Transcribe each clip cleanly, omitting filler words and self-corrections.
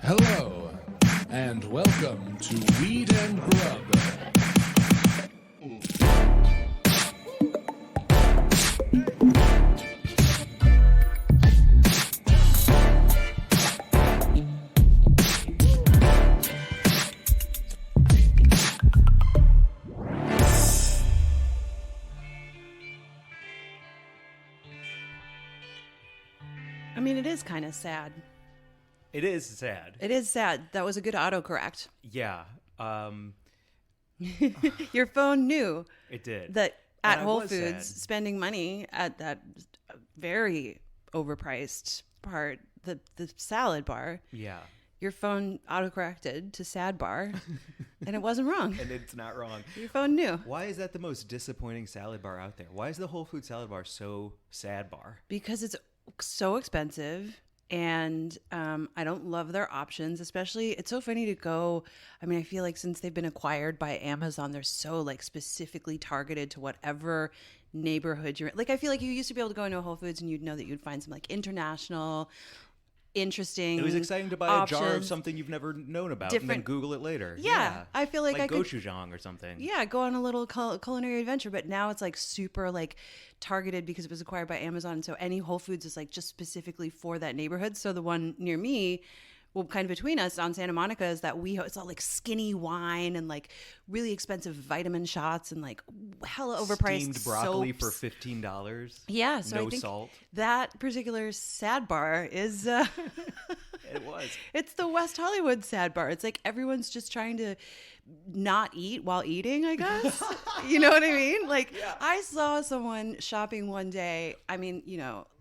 Hello, and welcome to Weed and Grub. I mean, it is kind of sad. It is sad. It is sad. That was a good autocorrect. Yeah. Your phone knew It did. that at And I Whole was Foods, sad. spending money at that very overpriced part, the salad bar, Yeah. your phone autocorrected to sad bar, and it wasn't wrong. And it's not wrong. Your phone knew. Why is that the most disappointing salad bar out there? Why is the Whole Food salad bar so sad bar? Because it's so expensive. And I don't love their options, especially it's so funny to go. I mean, I feel like since they've been acquired by Amazon, they're so like specifically targeted to whatever neighborhood you're in. Like, I feel like you used to be able to go into a Whole Foods and you'd know that you'd find some like international, interesting. It was exciting to buy options. a jar of something you've never known about and then Different- Google it later. Yeah, I feel like I could- gochujang or something. Yeah, go on a little culinary adventure, but now it's like super like targeted because it was acquired by Amazon. So any Whole Foods is like just specifically for that neighborhood. So the one near me, well, kind of between us on Santa Monica, is that it's all like skinny wine and like really expensive vitamin shots and like hella overpriced Steamed broccoli soaps. for $15. Yeah, so no I think salt. that particular sad bar is It was. it's the West Hollywood sad bar. It's like everyone's just trying to not eat while eating, I guess. You know what I mean? Like, I saw someone shopping one day. I mean,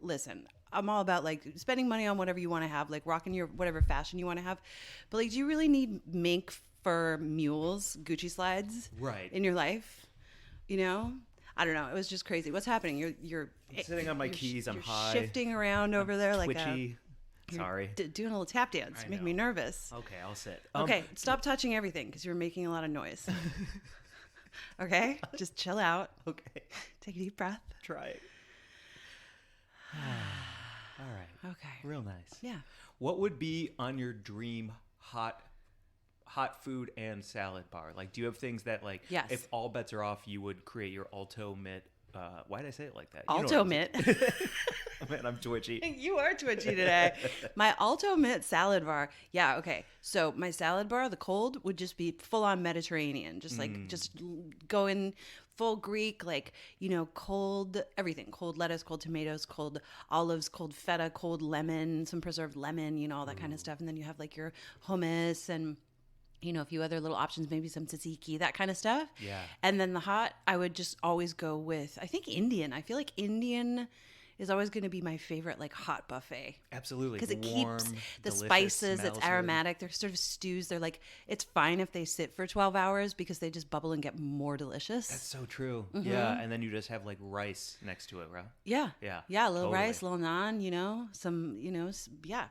listen, I'm all about like spending money on whatever you want to have, like rocking your whatever fashion you want to have. But like, do you really need mink fur mules, Gucci slides Right. in your life? I don't know. It was just crazy. What's happening? You're I'm sitting on my keys. I'm you're high. shifting around over there like Twitchy. Sorry. doing a little tap dance. I Make me know. nervous. Okay, I'll sit. Okay, stop touching everything because you're making a lot of noise. Okay, just chill out. Okay. Take a deep breath. Try it. All right. Okay. Real nice. Yeah. What would be on your dream hot food and salad bar? Like, do you have things that, like, Yes. if all bets are off, you would create your alto mitt? Why did I say it like that? You know what Alto I'm mitt. saying. Man, I'm twitchy. You are twitchy today. My Alto Mitt salad bar. Yeah, okay. So my salad bar, the cold, would just be full on Mediterranean. Just like, just go in full Greek, like, cold everything. Cold lettuce, cold tomatoes, cold olives, cold feta, cold lemon, some preserved lemon, all that kind of stuff. And then you have like your hummus and a few other little options, maybe some tzatziki, that kind of stuff. Yeah. And then the hot, I would just always go with, I think Indian. I feel like Indian is always going to be my favorite, like, hot buffet. Absolutely. Because it Warm, keeps the delicious, spices, it's smells good. aromatic. They're sort of stews. They're like, it's fine if they sit for 12 hours because they just bubble and get more delicious. That's so true. Yeah, and then you just have like rice next to it, right? Yeah. Yeah, Yeah, a little totally. rice, a little naan, some,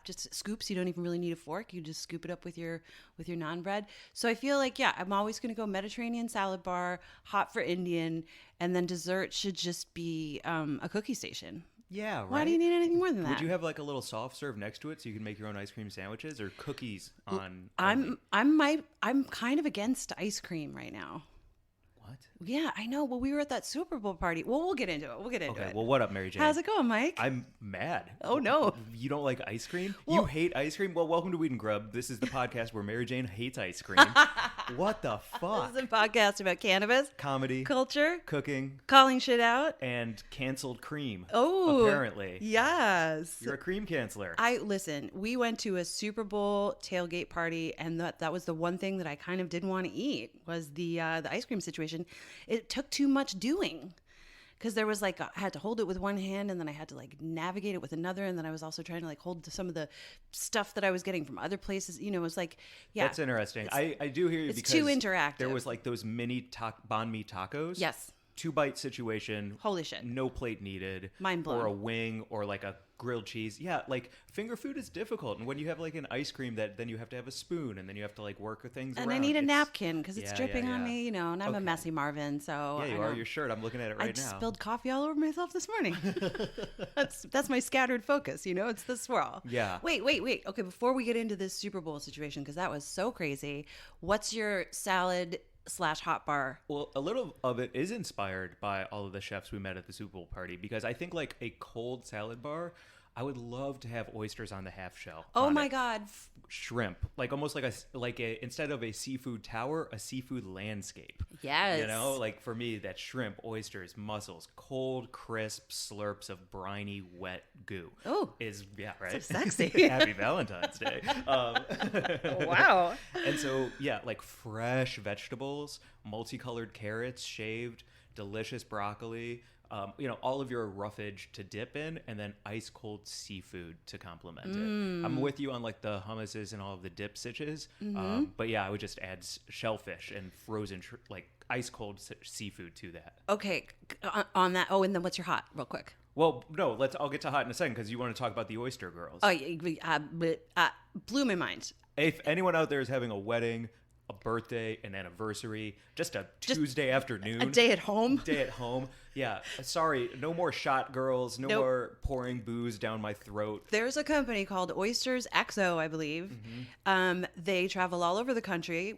just scoops. You don't even really need a fork. You just scoop it up with your naan bread. So I feel like, I'm always going to go Mediterranean salad bar, hot for Indian, and then dessert should just be a cookie station. Yeah, right. Why do you need anything more than that? Would you have like a little soft serve next to it so you can make your own ice cream sandwiches or cookies on? I'm kind of against ice cream right now. What? Yeah, I know. Well, we were at that Super Bowl party. Well, we'll get into it. Okay, well, what up, Mary Jane? How's it going, Mike? I'm mad. Oh, no. You don't like ice cream? Well- You hate ice cream? Well, welcome to Weed and Grub. This is the podcast where Mary Jane hates ice cream. What the fuck? This is a podcast about cannabis, Comedy, culture, cooking, calling shit out. and canceled cream. Oh, Apparently. yes. You're a cream canceller. Listen, we went to a Super Bowl tailgate party, and that was the one thing that I kind of didn't want to eat was the ice cream situation. It took too much doing because there was like I had to hold it with one hand, and then I had to like navigate it with another, and then I was also trying to like hold some of the stuff that I was getting from other places. It was like, yeah, That's interesting. I do hear you it's because too interactive. there was like those mini banh mi tacos. Yes. 2-bite situation. Holy shit. No plate needed. Mind blown. Or a wing or like a grilled cheese. Yeah, like finger food is difficult, and when you have like an ice cream that then you have to have a spoon, and then you have to like work things around. And I need a napkin because it's dripping on me, you know, and I'm a Okay. messy Marvin, so Yeah, you are your shirt. I'm looking at it right I now. spilled coffee all over myself this morning. That's my scattered focus, you know, it's the swirl. Yeah. Wait. Okay, before we get into this Super Bowl situation, because that was so crazy, what's your salad/hot bar? Well, a little of it is inspired by all of the chefs we met at the Super Bowl party, because I think like a cold salad bar, I would love to have oysters on the half shell. Oh on my it. God. Shrimp, like almost like a instead of a seafood tower, a seafood landscape. Yes. You know, like for me, that shrimp, oysters, mussels, cold, crisp slurps of briny, wet goo. Oh. Is, yeah, right? So sexy. Happy Valentine's Day. Wow. And so, yeah, like fresh vegetables, multicolored carrots, shaved, delicious broccoli, you know, all of your roughage to dip in, and then ice cold seafood to complement it. I'm with you on like the hummuses and all of the dip sitches. But yeah, I would just add shellfish and frozen, like ice cold seafood to that. Okay, on that. Oh, and then what's your hot, real quick? Well, no, I'll get to hot in a second, because you want to talk about the oyster girls. Oh, blew my mind. If anyone out there is having a wedding, a birthday, an anniversary, just a Tuesday afternoon. A day at home. Day at home. Yeah. Sorry, no more shot girls, no Nope. more pouring booze down my throat. There's a company called Oysters XO, I believe. They travel all over the country.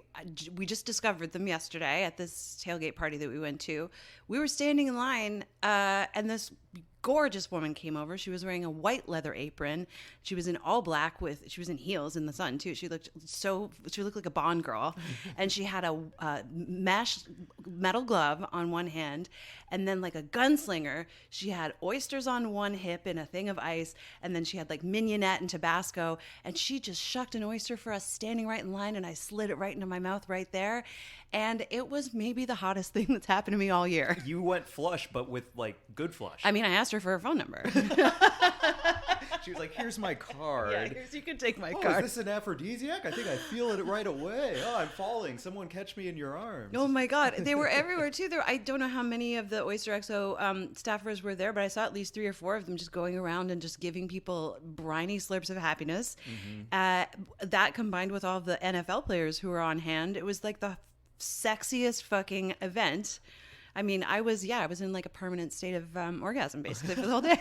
We just discovered them yesterday at this tailgate party that we went to. We were standing in line, and this gorgeous woman came over. She was wearing a white leather apron. She was in all black she was in heels in the sun too. She looked like a Bond girl. And she had a mesh metal glove on one hand, and then like a gunslinger, she had oysters on one hip in a thing of ice, and then she had like mignonette and Tabasco, and she just shucked an oyster for us standing right in line, and I slid it right into my mouth right there. And it was maybe the hottest thing that's happened to me all year. You went flush, but with like good flush. I mean, I asked her for her phone number. She was like, "Here's my card. Yeah, you can take my Oh, card. is this an aphrodisiac? I think I feel it right away. Oh, I'm falling. Someone catch me in your arms." Oh my God. They were everywhere too. I don't know how many of the Oyster XO staffers were there, but I saw at least 3 or 4 of them just going around and just giving people briny slurps of happiness. That combined with all of the NFL players who were on hand, it was like the sexiest fucking event. I mean, I was in like a permanent state of orgasm basically for the whole day.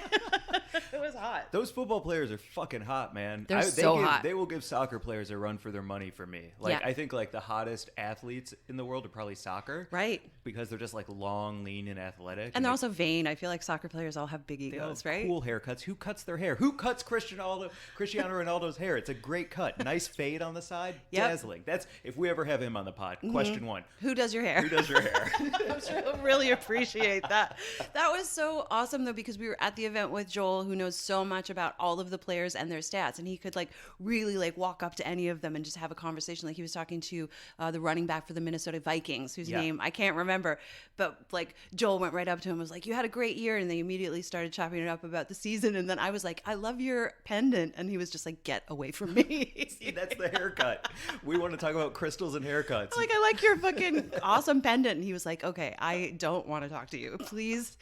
It was hot. Those football players are fucking hot, man. They're so hot. They will give soccer players a run for their money for me. Like, Yeah. I think like the hottest athletes in the world are probably soccer. Right. Because they're just like long, lean, and athletic. And they're also vain. I feel like soccer players all have big they all egos, have right? cool haircuts. Who cuts their hair? Who cuts Cristiano Ronaldo's hair? It's a great cut. Nice fade on the side. Yep. Dazzling. That's if we ever have him on the pod. Question 1. Who does your hair? Who does your hair? I really appreciate that. That was so awesome though, because we were at the event with Joel, who knows so much about all of the players and their stats, and he could like really like walk up to any of them and just have a conversation. Like he was talking to the running back for the Minnesota Vikings, whose name I can't remember, but like Joel went right up to him and was like, "You had a great year," and they immediately started chopping it up about the season. And then I was like, "I love your pendant," and he was just like, "Get away from me." See, that's the haircut. We want to talk about crystals and haircuts. Like, I like your fucking awesome pendant. And he was like, "Okay, I don't want to talk to you. Please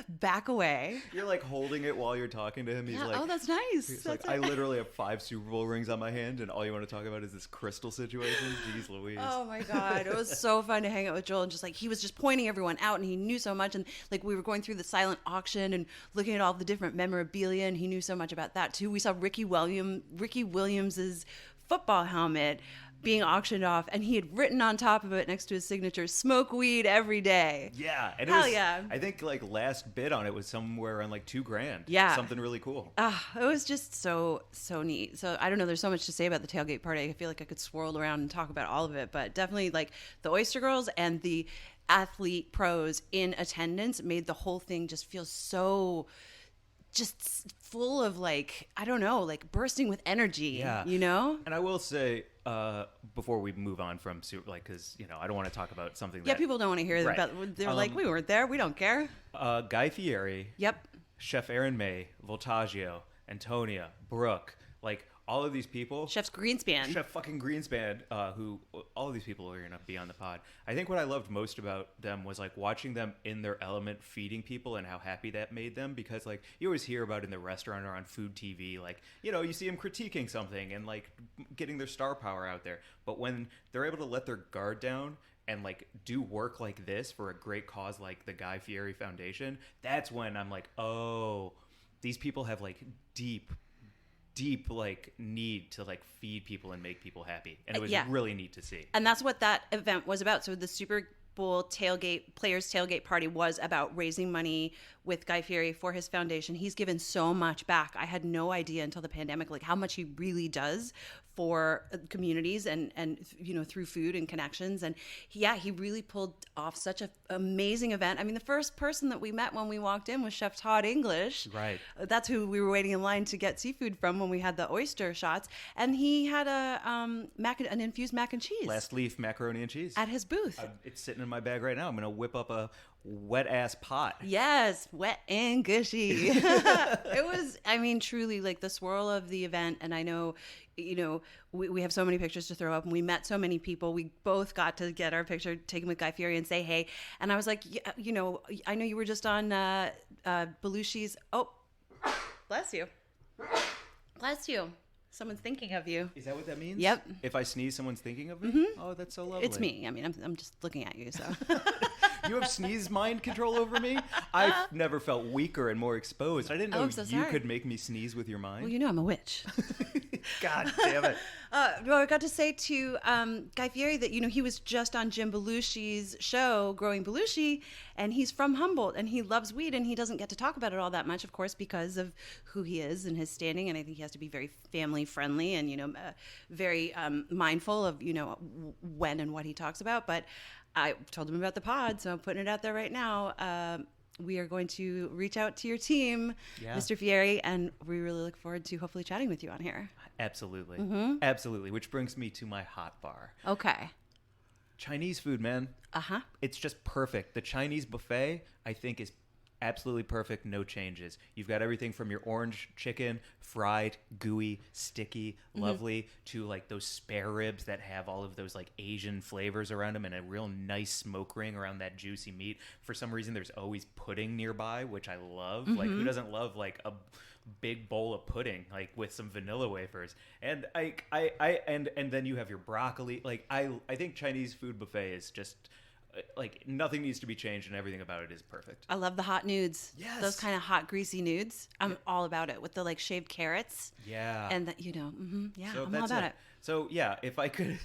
back away." You're like holding it while you're talking to him. He's like, oh, that's nice. he's That's like, I literally have 5 Super Bowl rings on my hand, and all you want to talk about is this crystal situation. Jeez Louise. Oh my God. It was so fun to hang out with Joel, and just like he was just pointing everyone out, and he knew so much. And like we were going through the silent auction and looking at all the different memorabilia, and he knew so much about that too. We saw Ricky Williams's football helmet being auctioned off, and he had written on top of it next to his signature, "Smoke weed every day." Yeah, and Hell yeah. I think like last bid on it was somewhere around like $2,000. Yeah. Something really cool. It was just so neat. So I don't know, there's so much to say about the tailgate party. I feel like I could swirl around and talk about all of it, but definitely like the Oyster Girls and the athlete pros in attendance made the whole thing just feel so just full of like, I don't know, like bursting with energy. Yeah. You know? And I will say, before we move on from like, because I don't want to talk about something Yeah, that people don't want to hear Right. about. They're like, we weren't there. We don't care. Guy Fieri, Yep. Chef Aaron May, Voltaggio, Antonia, Brooke, like all of these people. Chef's Greenspan. Chef fucking Greenspan, who all of these people are going to be on the pod. I think what I loved most about them was like watching them in their element, feeding people, and how happy that made them. Because like you always hear about in the restaurant or on food TV, like, you know, you see them critiquing something and like getting their star power out there. But when they're able to let their guard down and like do work like this for a great cause like the Guy Fieri Foundation, that's when I'm like, oh, these people have like deep like need to like feed people and make people happy, and it was really neat to see. And that's what that event was about. So the Super Bowl players tailgate party was about raising money with Guy Fieri for his foundation. He's given so much back. I had no idea until the pandemic like how much he really does for communities and you know, through food and connections. And he really pulled off such an amazing event. I mean, the first person that we met when we walked in was Chef Todd English. Right. That's who we were waiting in line to get seafood from when we had the oyster shots. And he had an infused mac and cheese. Last leaf macaroni and cheese. At his booth. It's sitting in my bag right now. I'm going to whip up a wet ass pot. Yes, wet and gushy. It was, I mean, truly like the swirl of the event. And I know, you know, we have so many pictures to throw up, and we met so many people. We both got to get our picture taken with Guy Fieri and say hey. And I was like, yeah, you know, I know you were just on Belushi's. Oh, bless you. Bless you. Someone's thinking of you. Is that what that means? Yep. If I sneeze, someone's thinking of me? Mm-hmm. Oh, that's so lovely. It's me. I mean, I'm just looking at you, so. You have sneeze mind control over me? I've never felt weaker and more exposed. I didn't know you could make me sneeze with your mind. Well, you know I'm a witch. God damn it. Well, I got to say to Guy Fieri that, you know, he was just on Jim Belushi's show, Growing Belushi, and he's from Humboldt, and he loves weed, and he doesn't get to talk about it all that much, of course, because of who he is and his standing, and I think he has to be very family-friendly and, you know, very mindful of, you know, when and what he talks about, but I told him about the pod, so I'm putting it out there right now. We are going to reach out to your team, Mr. Fieri, and we really look forward to hopefully chatting with you on here. Absolutely. Mm-hmm. Absolutely. Which brings me to my hot bar. Okay. Chinese food, man. Uh-huh. It's just perfect. The Chinese buffet, I think, is absolutely perfect. No changes. You've got everything from your orange chicken, fried, gooey, sticky, lovely, to like those spare ribs that have all of those like Asian flavors around them and a real nice smoke ring around that juicy meat. For some reason, there's always pudding nearby, which I love. Like, who doesn't love like a big bowl of pudding, like with some vanilla wafers? And and then you have your broccoli. Like, I think Chinese food buffet is just like nothing needs to be changed, and everything about it is perfect. I love the hot nudes. Yes. Those kind of hot, greasy nudes. I'm all about it with the like shaved carrots. Yeah. And you know, So I'm all about it. So yeah, if I could,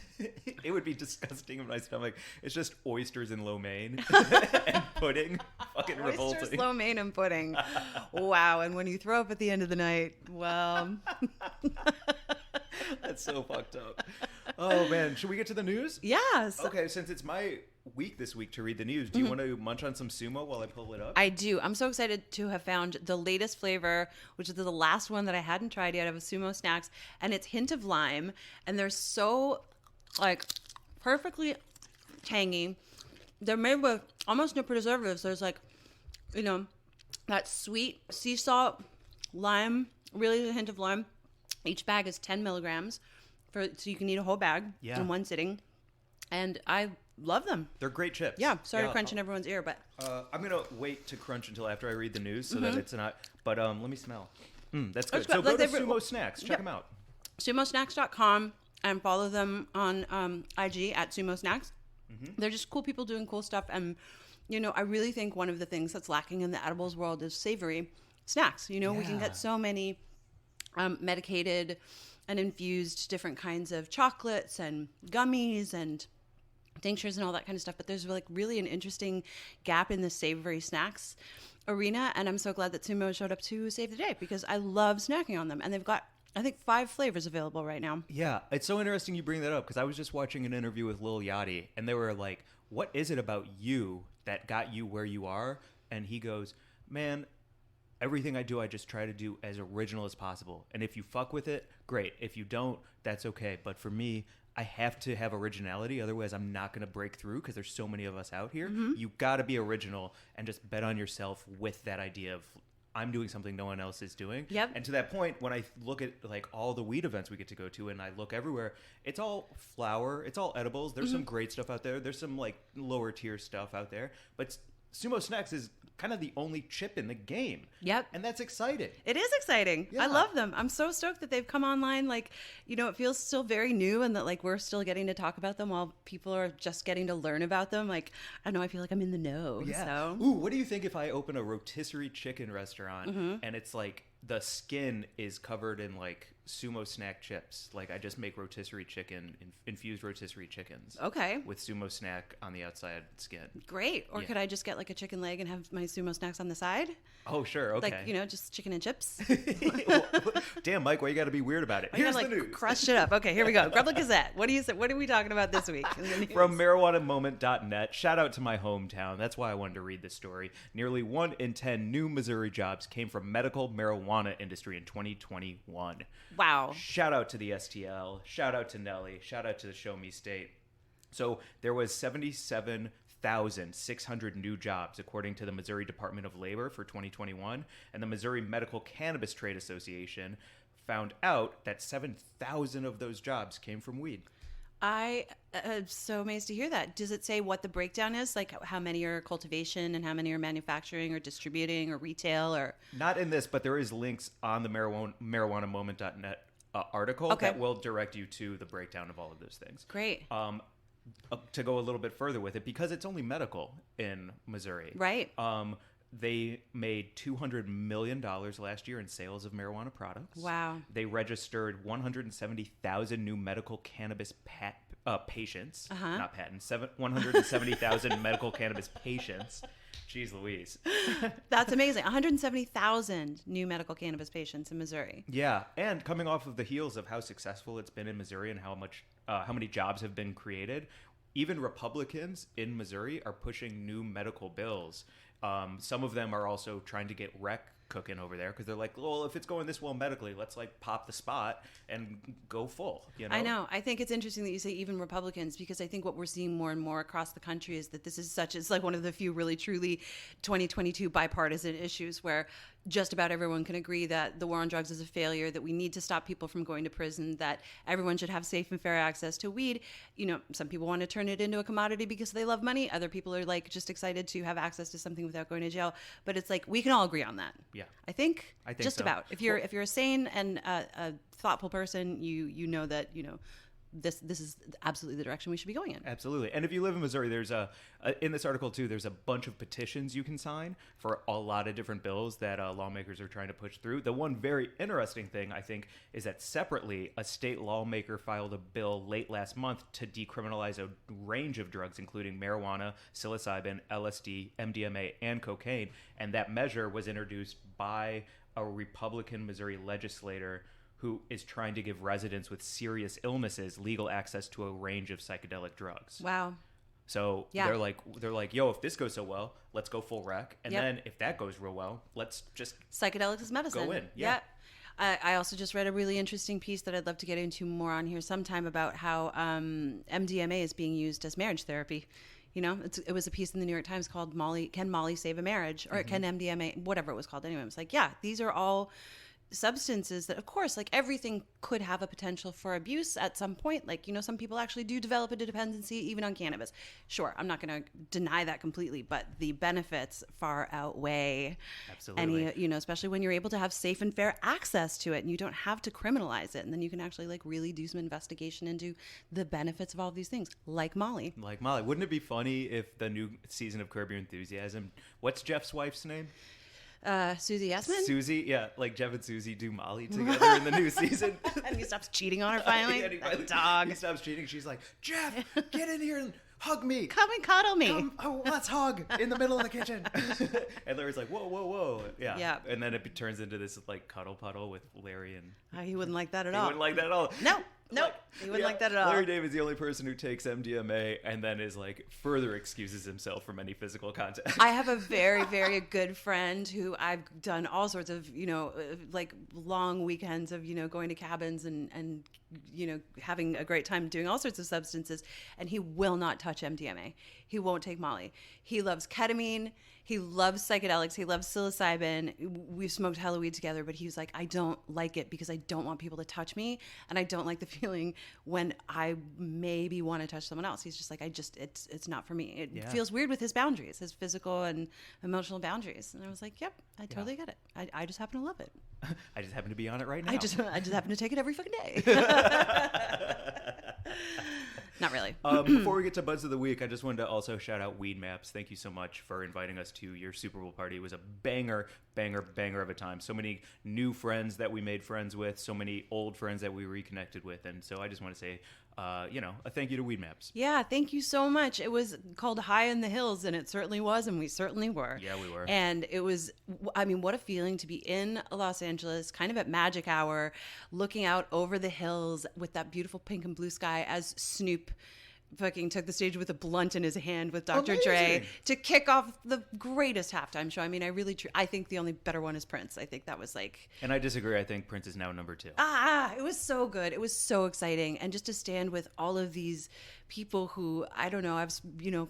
it would be disgusting in my stomach. It's just oysters and lo mein and pudding. Fucking revolting. Oysters, lo mein, and pudding. Wow. And when you throw up at the end of the night, well. That's so fucked up. Oh man, should we get to the news? Yes. Okay, since it's my week this week to read the news, do you want to munch on some sumo while I pull it up? I do. I'm so excited to have found the latest flavor, which is the last one that I hadn't tried yet of SVU Snacks, and it's hint of lime, and they're so like perfectly tangy. They're made with almost no preservatives. There's like, you know, that sweet sea salt, lime, really a hint of lime. Each bag is 10 milligrams, so you can eat a whole bag in one sitting. And I love them. They're great chips. Yeah, sorry to crunch in everyone's ear, but... I'm going to wait to crunch until after I read the news so that it's not... But let me smell. That's good. So go to SVU Snacks. Check them out. SVUmosnacks.com and follow them on IG at SVU Snacks. They're just cool people doing cool stuff. And, you know, I really think one of the things that's lacking in the edibles world is savory snacks. You know, we can get so many... medicated and infused different kinds of chocolates and gummies and tinctures and all that kind of stuff. But there's like really an interesting gap in the savory snacks arena. And I'm so glad that SVU showed up to save the day because I love snacking on them. And they've got, I think, 5 flavors available right now. Yeah, it's so interesting you bring that up because I was just watching an interview with Lil Yachty and they were like, what is it about you that got you where you are? And he goes, man, everything I do, I just try to do as original as possible. And if you fuck with it, great. If you don't, that's okay. But for me, I have to have originality. Otherwise, I'm not going to break through because there's so many of us out here. You got to be original and just bet on yourself with that idea of I'm doing something no one else is doing. Yep. And to that point, when I look at like all the weed events we get to go to, and I look everywhere, it's all flower, it's all edibles. There's some great stuff out there. There's some like lower tier stuff out there, but SVU Snacks is kind of the only chip in the game. Yep. And that's exciting. It is exciting. Yeah. I love them. I'm so stoked that they've come online. Like, you know, it feels still very new and that like we're still getting to talk about them while people are just getting to learn about them. Like, I don't know, I feel like I'm in the know. Yeah. So. Ooh, what do you think if I open a rotisserie chicken restaurant and it's like the skin is covered in like SVU Snack chips? Like I just make rotisserie chicken, infused rotisserie chickens. Okay. With SVU Snack on the outside skin. Great. Or Yeah. could I just get like a chicken leg and have my SVU Snacks on the side? Oh, sure. Okay. Like, you know, just chicken and chips. Damn, Mike, why you got to be weird about it? You're Here's like, the news. crush it up. Okay, here we go. Grub Gazette. What do you say? What are we talking about this week? in the news? From marijuanamoment.net, shout out to my hometown. That's why I wanted to read this story. Nearly 1 in 10 new Missouri jobs came from medical marijuana industry in 2021. Wow. Shout out to the STL. Shout out to Nelly. Shout out to the Show Me State. So there was 77,600 new jobs, according to the Missouri Department of Labor for 2021. And the Missouri Medical Cannabis Trade Association found out that 7,000 of those jobs came from weed. I am so amazed to hear that. Does it say what the breakdown is? Like how many are cultivation and how many are manufacturing or distributing or retail or? Not in this, but there is links on the marijuanamoment.net article that will direct you to the breakdown of all of those things. Great. To go a little bit further with it, because it's only medical in Missouri. Right. They made $200 million last year in sales of marijuana products. Wow. They registered 170,000 new medical cannabis patients. Not patents. 170,000 medical cannabis patients. Jeez Louise. That's amazing. 170,000 new medical cannabis patients in Missouri. Yeah, and coming off of the heels of how successful it's been in Missouri and how many jobs have been created, even Republicans in Missouri are pushing new medical bills. Some of them are also trying to get rec cooking over there because they're like, well, if it's going this well medically, let's like pop the spot and go full. You know? I know. I think it's interesting that you say even Republicans, because I think what we're seeing more and more across the country is that this is it's like one of the few really truly 2022 bipartisan issues where just about everyone can agree that the war on drugs is a failure, that we need to stop people from going to prison, that everyone should have safe and fair access to weed. You know, some people want to turn it into a commodity because they love money. Other people are like just excited to have access to something without going to jail. But it's like we can all agree on that. Yeah. I think just so. about. If you're a sane and a thoughtful person, you know that, you know, this is absolutely the direction we should be going in. Absolutely. And if you live in Missouri, there's in this article too, there's a bunch of petitions you can sign for a lot of different bills that lawmakers are trying to push through. The one very interesting thing, I think, is that separately, a state lawmaker filed a bill late last month to decriminalize a range of drugs, including marijuana, psilocybin, LSD, MDMA, and cocaine. And that measure was introduced by a Republican Missouri legislator who is trying to give residents with serious illnesses legal access to a range of psychedelic drugs. Wow. So they're like, yo, if this goes so well, let's go full rec. And then if that goes real well, let's just psychedelics is medicine. Go in. Yeah. I also just read a really interesting piece that I'd love to get into more on here sometime about how MDMA is being used as marriage therapy. You know, it was a piece in the New York Times called Can Molly Save a Marriage? Or Can MDMA, whatever it was called. Anyway, it was like, yeah, these are all substances that, of course, like everything could have a potential for abuse at some point. Like, you know, some people actually do develop a dependency even on cannabis. Sure, I'm not going to deny that completely, but the benefits far outweigh Absolutely. any, you know, especially when you're able to have safe and fair access to it and you don't have to criminalize it. And then you can actually like really do some investigation into the benefits of all of these things, like Molly. Like Molly. Wouldn't it be funny if the new season of Curb Your Enthusiasm, what's Jeff's wife's name? Susie Essman? Susie, yeah, like Jeff and Susie do Molly together in the new season. And he stops cheating on her finally. He stops cheating. She's like, Jeff, get in here and hug me. Come and cuddle me. Let's hug in the middle of the kitchen. And Larry's like, whoa, whoa, whoa. Yeah. And then it turns into this like cuddle puddle with Larry and... he wouldn't like that at all. He wouldn't like that at all. No, he wouldn't like that at all. Larry David's the only person who takes MDMA and then is like further excuses himself from any physical contact. I have a very, very good friend who I've done all sorts of, you know, like long weekends of, you know, going to cabins and you know, having a great time doing all sorts of substances. And he will not touch MDMA. He won't take Molly. He loves ketamine. He loves psychedelics. He loves psilocybin. We've smoked hella weed together, but he was like, I don't like it because I don't want people to touch me. And I don't like the feeling when I maybe want to touch someone else. He's just like, it's not for me. It feels weird with his boundaries, his physical and emotional boundaries. And I was like, yep, I totally get it. I just happen to love it. I just happen to be on it right now. I just happen to take it every fucking day. Not really. Before we get to Buds of the Week, I just wanted to also shout out Weed Maps. Thank you so much for inviting us to your Super Bowl party. It was a banger of a time. So many new friends that we made friends with, so many old friends that we reconnected with. And so I just want to say, a thank you to Weed Maps. Yeah, thank you so much. It was called High in the Hills, and it certainly was, and we certainly were. Yeah, we were. And it was, I mean, what a feeling to be in Los Angeles, kind of at magic hour, looking out over the hills with that beautiful pink and blue sky as Snoop fucking took the stage with a blunt in his hand with Dr. Dre to kick off the greatest halftime show. I mean, I think the only better one is Prince. I think that was like... And I disagree. I think Prince is now number 2. It was so good. It was so exciting. And just to stand with all of these people who, I don't know, I've,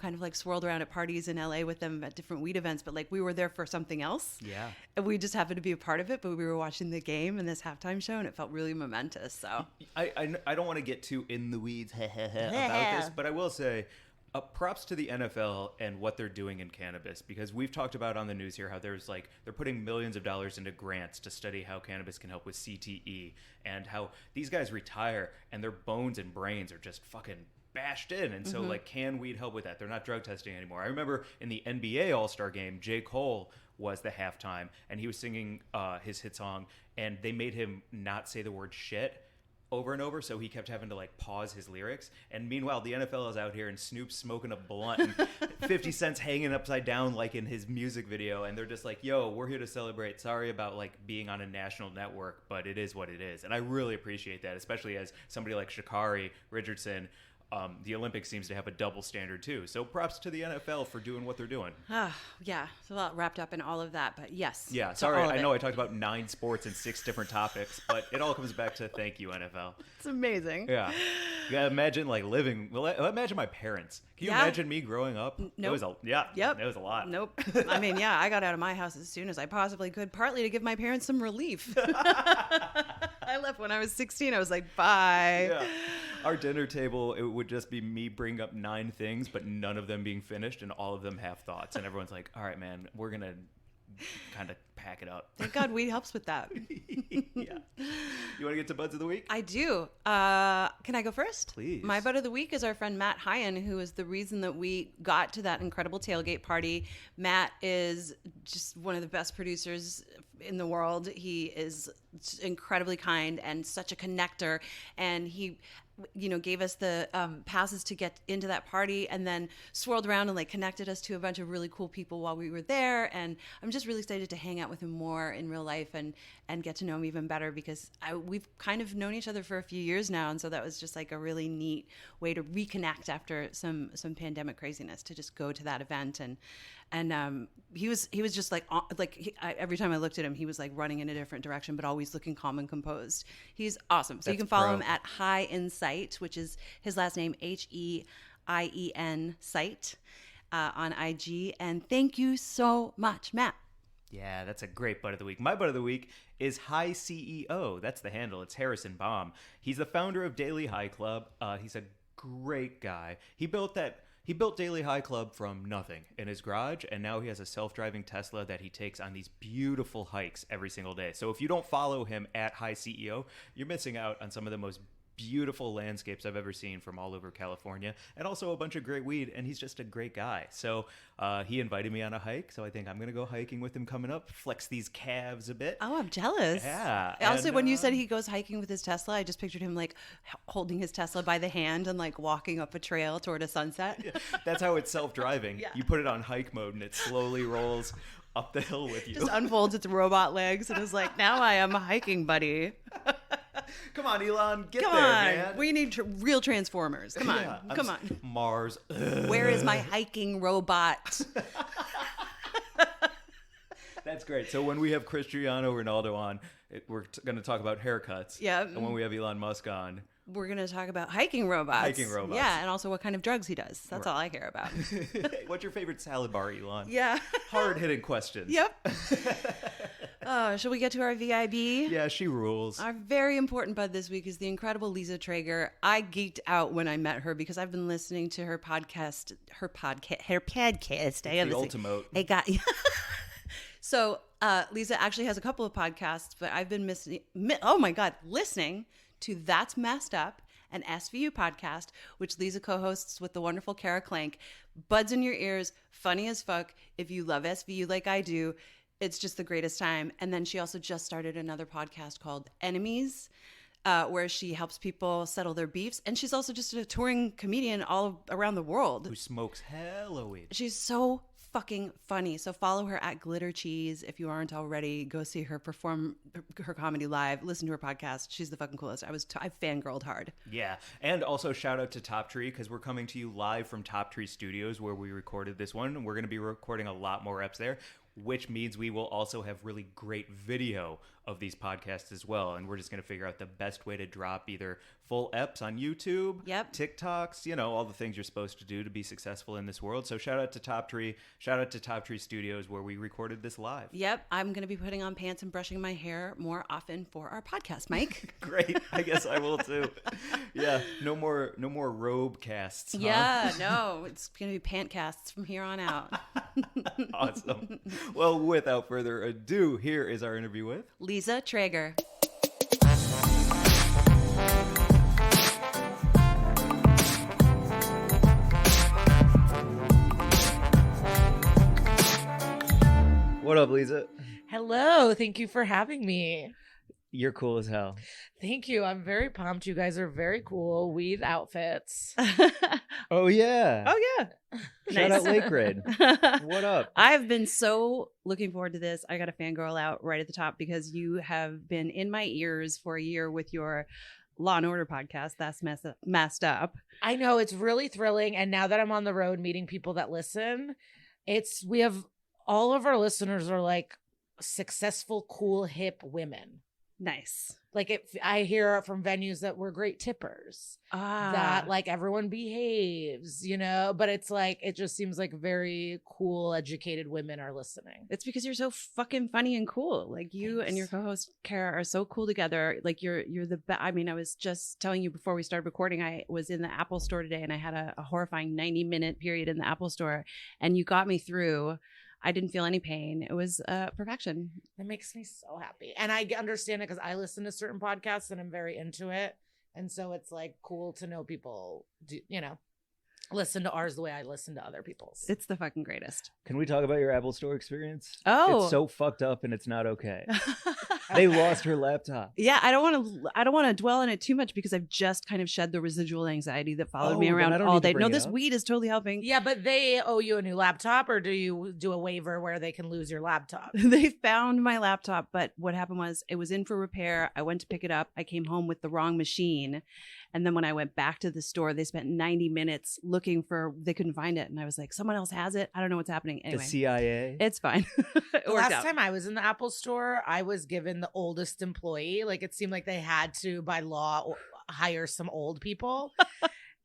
kind of like swirled around at parties in LA with them at different weed events, but like we were there for something else. Yeah. And we just happened to be a part of it, but we were watching the game and this halftime show and it felt really momentous. So I don't want to get too in the weeds about this, but I will say props to the NFL and what they're doing in cannabis, because we've talked about on the news here how they're putting millions of dollars into grants to study how cannabis can help with CTE, and how these guys retire and their bones and brains are just fucking bashed in. And so like, can weed help with that? They're not drug testing anymore. I remember in the NBA All-Star game, J. Cole was the halftime and he was singing his hit song, and they made him not say the word shit over and over, so he kept having to like pause his lyrics. And meanwhile, the NFL is out here and Snoop's smoking a blunt and 50 Cent's hanging upside down like in his music video, and they're just like, yo, we're here to celebrate. Sorry about like being on a national network, but it is what it is. And I really appreciate that, especially as somebody like Sha'Carri Richardson. The Olympics seems to have a double standard too. So props to the NFL for doing what they're doing. Yeah, it's a lot wrapped up in all of that, but yes. Yeah, sorry, I know I talked about 9 sports and 6 different topics, but it all comes back to thank you, NFL. It's amazing. Yeah. Imagine like living, imagine my parents. Can you imagine me growing up? Nope. It was a lot. Nope. I mean, yeah, I got out of my house as soon as I possibly could, partly to give my parents some relief. I left when I was 16. I was like, bye. Yeah. Our dinner table, it would just be me bringing up 9 things, but none of them being finished, and all of them have thoughts. And everyone's like, all right, man, we're going to kind of pack it up. Thank God weed helps with that. Yeah. You want to get to Buds of the Week? I do. Can I go first? Please. My Bud of the Week is our friend Matt Hyen, who is the reason that we got to that incredible tailgate party. Matt is just one of the best producers in the world. He is incredibly kind and such a connector, and he gave us the passes to get into that party, and then swirled around and like connected us to a bunch of really cool people while we were there. And I'm just really excited to hang out with him more in real life and get to know him even better, because we've kind of known each other for a few years now. And so that was just like a really neat way to reconnect after some pandemic craziness, to just go to that event. And he was just like every time I looked at him, he was like running in a different direction, but always looking calm and composed. He's awesome. So you can follow him at High Insight, which is his last name, HEIEN Sight, on IG. And thank you so much, Matt. Yeah, that's a great Bud of the Week. My Bud of the Week is High CEO. That's the handle. It's Harrison Baum. He's the founder of Daily High Club. He's a great guy. He built Daily High Club from nothing in his garage, and now he has a self-driving Tesla that he takes on these beautiful hikes every single day. So if you don't follow him at High CEO, you're missing out on some of the most beautiful landscapes I've ever seen from all over California, and also a bunch of great weed, and he's just a great guy. So he invited me on a hike, so I think I'm gonna go hiking with him coming up, flex these calves a bit. Oh, I'm jealous. Yeah. Also, when you said he goes hiking with his Tesla, I just pictured him like holding his Tesla by the hand and like walking up a trail toward a sunset. Yeah, that's how it's self-driving. Yeah. You put it on hike mode and it slowly rolls up the hill with you. Just unfolds its robot legs and is like, now I am a hiking buddy. Come on, Elon, get Come there, on. man. We need real Transformers. Come on. Yeah, Come on. Mars. Where is my hiking robot? That's great. So when we have Cristiano Ronaldo on, we're going to talk about haircuts. Yeah. And when we have Elon Musk on, we're going to talk about hiking robots. Hiking robots. Yeah, and also what kind of drugs he does. That's all I care about. what's your favorite salad bar, Elon? Yeah. Hard-hitting questions. Yep. Shall we get to our VIB? Yeah, she rules. Our very important bud this week is the incredible Liza Treyger. I geeked out when I met her because I've been listening to her podcast. The ultimate. It got So Liza actually has a couple of podcasts, but I've been listening to That's Messed Up, an SVU podcast, which Liza co-hosts with the wonderful Kara Clank. Buds in your ears, funny as fuck. If you love SVU like I do, it's just the greatest time. And then she also just started another podcast called Enemies, where she helps people settle their beefs. And she's also just a touring comedian all around the world. Who smokes hella weed. She's so fucking funny. So follow her at Glitter Cheese. If you aren't already, go see her perform her comedy live. Listen to her podcast. She's the fucking coolest. I fangirled hard. Yeah. And also shout out to Top Tree because we're coming to you live from Top Tree Studios where we recorded this one. We're going to be recording a lot more eps there, which means we will also have really great video of these podcasts as well. And we're just going to figure out the best way to drop either full eps on YouTube, TikToks, all the things you're supposed to do to be successful in this world. So shout out to Top Tree. Shout out to Top Tree Studios where we recorded this live. Yep. I'm going to be putting on pants and brushing my hair more often for our podcast, Mike. Great. I guess I will too. Yeah. No more robe casts. Huh? Yeah. No, it's going to be pant casts from here on out. Awesome. Well, without further ado, here is our interview with Liza Treyger. What up, Liza? Hello. Thank you for having me. You're cool as hell. Thank you. I'm very pumped. You guys are very cool. Weed outfits. Oh, yeah. Oh, yeah. Shout out Lake Raid. What up? I've been so looking forward to this. I got to fangirl out right at the top because you have been in my ears for a year with your Law and Order podcast. That's messed up. I know. It's really thrilling. And now that I'm on the road meeting people that listen, we have all of our listeners are like successful, cool, hip women. Nice. Like I hear from venues that we're great tippers, that like everyone behaves, but it's like, it just seems like very cool, educated women are listening. It's because you're so fucking funny and cool. Like you and your co-host Kara are so cool together. Like you're the best. I mean, I was just telling you before we started recording, I was in the Apple store today and I had a horrifying 90-minute period in the Apple store and you got me through. I didn't feel any pain. It was perfection. It makes me so happy. And I understand it because I listen to certain podcasts and I'm very into it. And so it's like cool to know people do, listen to ours the way I listen to other people's. It's the fucking greatest. Can we talk about your Apple Store experience? Oh. It's so fucked up and it's not okay. They lost her laptop. Yeah, I don't want to dwell on it too much because I've just kind of shed the residual anxiety that followed me around all day. No, this weed is totally helping. Yeah, but they owe you a new laptop, or do you do a waiver where they can lose your laptop? They found my laptop, but what happened was it was in for repair. I went to pick it up. I came home with the wrong machine. And then when I went back to the store, they spent 90 minutes looking they couldn't find it. And I was like, someone else has it. I don't know what's happening. Anyway, The CIA? It's fine. The last time I was in the Apple store, I was given the oldest employee. Like it seemed like they had to, by law, hire some old people.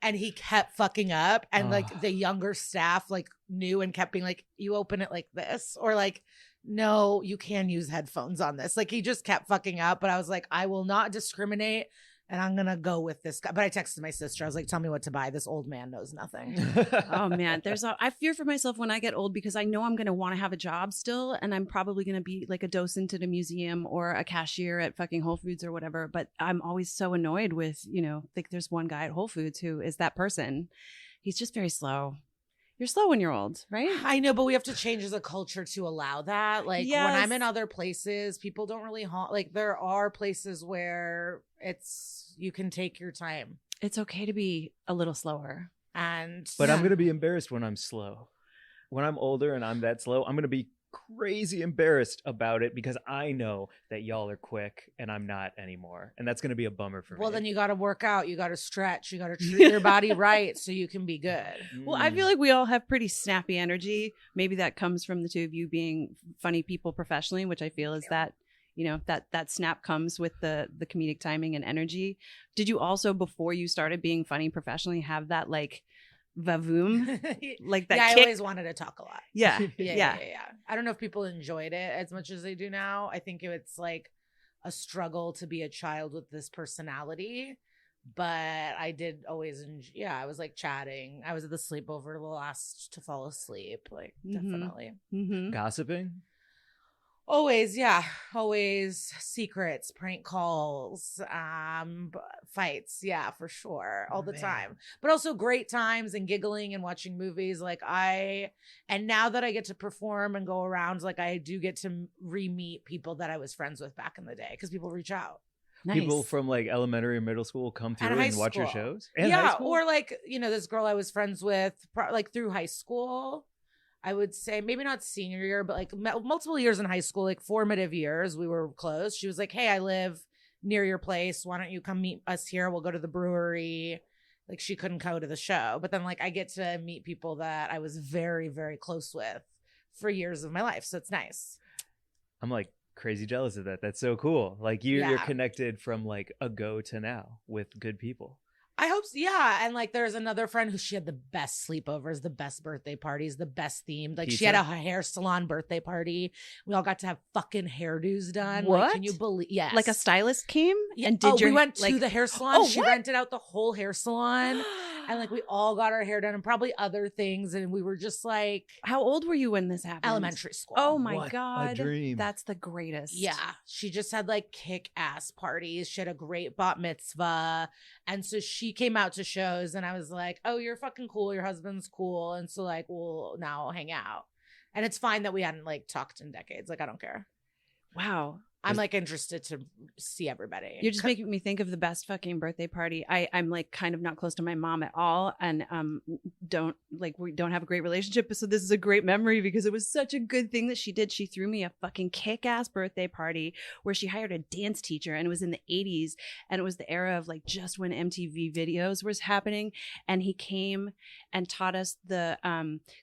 And he kept fucking up. And like the younger staff like knew and kept being like, you open it like this. Or like, no, you can use headphones on this. Like he just kept fucking up. But I was like, I will not discriminate. And I'm going to go with this guy. But I texted my sister. I was like, tell me what to buy. This old man knows nothing. Oh, man. I fear for myself when I get old because I know I'm going to want to have a job still. And I'm probably going to be like a docent at a museum or a cashier at fucking Whole Foods or whatever. But I'm always so annoyed with, like there's one guy at Whole Foods who is that person. He's just very slow. You're slow when you're old, right? I know, but we have to change as a culture to allow that. Like when I'm in other places, people don't really like there are places where you can take your time. It's okay to be a little slower. But I'm going to be embarrassed when I'm slow. When I'm older and I'm that slow, I'm going to be crazy embarrassed about it because I know that y'all are quick and I'm not anymore. And that's going to be a bummer for me. Well, then you got to work out. You got to stretch. You got to treat your body right so you can be good. Well, I feel like we all have pretty snappy energy. Maybe that comes from the two of you being funny people professionally, which I feel is that, that snap comes with the comedic timing and energy. Did you also, before you started being funny professionally, have that like vavoom, like that Yeah, kick? I always wanted to talk a lot. Yeah. Yeah. I don't know if people enjoyed it as much as they do now. I think it's like a struggle to be a child with this personality, but I did always I was like chatting. I was at the sleepover the last to fall asleep, like definitely. Gossiping? Always, yeah. Always secrets, prank calls, fights. Yeah, for sure. All the time. But also great times and giggling and watching movies. And now that I get to perform and go around, like I do get to re-meet people that I was friends with back in the day because people reach out. Nice. People from like elementary or middle school come through and watch your shows? And yeah, high school? or like, this girl I was friends with like through high school. I would say maybe not senior year, but like multiple years in high school, like formative years, we were close. She was like, hey, I live near your place. Why don't you come meet us here? We'll go to the brewery. Like she couldn't go to the show. But then like I get to meet people that I was very, very close with for years of my life. So it's nice. I'm like crazy jealous of that. That's so cool. Like you're connected from like ago to now with good people. I hope so. Yeah. And like there's another friend who she had the best sleepovers, the best birthday parties, the best themed. Like she had a hair salon birthday party. We all got to have fucking hairdos done. What? Like, can you believe? Yes. Like a stylist came and we went to the hair salon. She what? rented out the whole hair salon. And like we all got our hair done and probably other things. And we were just like, how old were you when this happened? Elementary school. Oh my What God. a dream. That's the greatest. Yeah. She just had like kick-ass parties. She had a great bat mitzvah. And so she came out to shows and I was like, oh, you're fucking cool. Your husband's cool. And so like, we'll now hang out. And it's fine that we hadn't like talked in decades. Like, I don't care. Wow. I'm like interested to see everybody. You're just making me think of the best fucking birthday party. I'm like kind of not close to my mom at all, and we don't have a great relationship. So this is a great memory because it was such a good thing that she did. She threw me a fucking kick-ass birthday party where she hired a dance teacher, and it was in the 80s, and it was the era of like just when MTV videos was happening, and he came and taught us the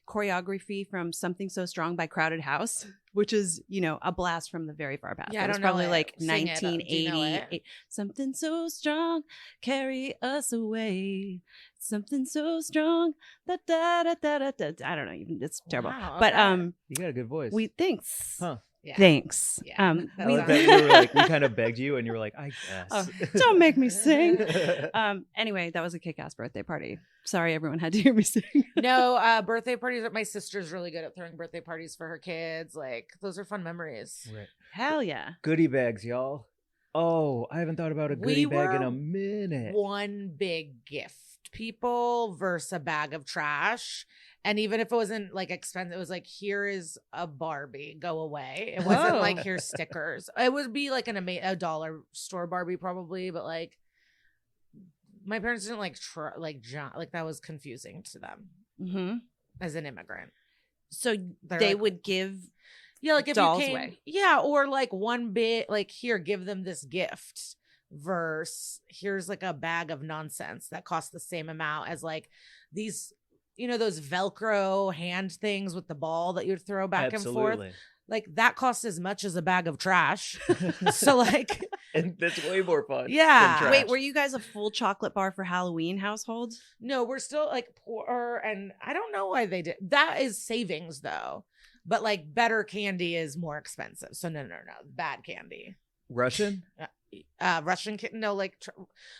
choreography from Something So Strong by Crowded House, which is, a blast from the very far past. Yeah, it was I don't know probably it. like Sing it. Do you know 1980. it? Something so strong, carry us away. Something so strong, da da da da da da. I don't know, it's terrible. Wow, but okay. You got a good voice. thanks. Huh. Yeah. Thanks. Yeah. I like that you were like, we kind of begged you and you were like, I guess. Oh, don't make me sing. Anyway, that was a kick-ass birthday party. Sorry, everyone had to hear me sing. No, birthday parties. My sister's really good at throwing birthday parties for her kids. Like, those are fun memories. Right. Hell yeah. Goodie bags, y'all. Oh, I haven't thought about a goodie bag in were a minute. One big gift, people, versus a bag of trash. And even if it wasn't like expensive, it was like, here is a Barbie, go away. It wasn't like, here's stickers. It would be like a dollar store Barbie probably, but like my parents didn't like that was confusing to them as an immigrant. So They're they like, would give like if dolls you came, away. yeah, or like one bit, like here, give them this gift. Versus here's like a bag of nonsense that costs the same amount as like these, those Velcro hand things with the ball that you'd throw back and forth. Like that costs as much as a bag of trash. So like, and that's way more fun. Yeah. than trash. Wait, were you guys a full chocolate bar for Halloween household? no, we're still like poor, and I don't know why they did. That is savings though, but like better candy is more expensive. So no, bad candy. Russian? Russian kid. No, like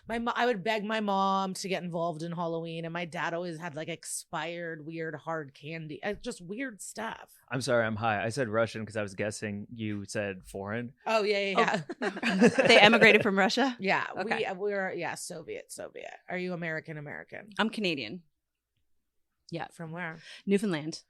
I would beg my mom to get involved in Halloween, and my dad always had like expired weird hard candy, just weird stuff. I'm sorry, I'm high. I said Russian because I was guessing you said foreign. Oh yeah. They emigrated from Russia? Yeah, Okay. we're Soviet. Are you American? I'm Canadian. Yeah, from where? Newfoundland.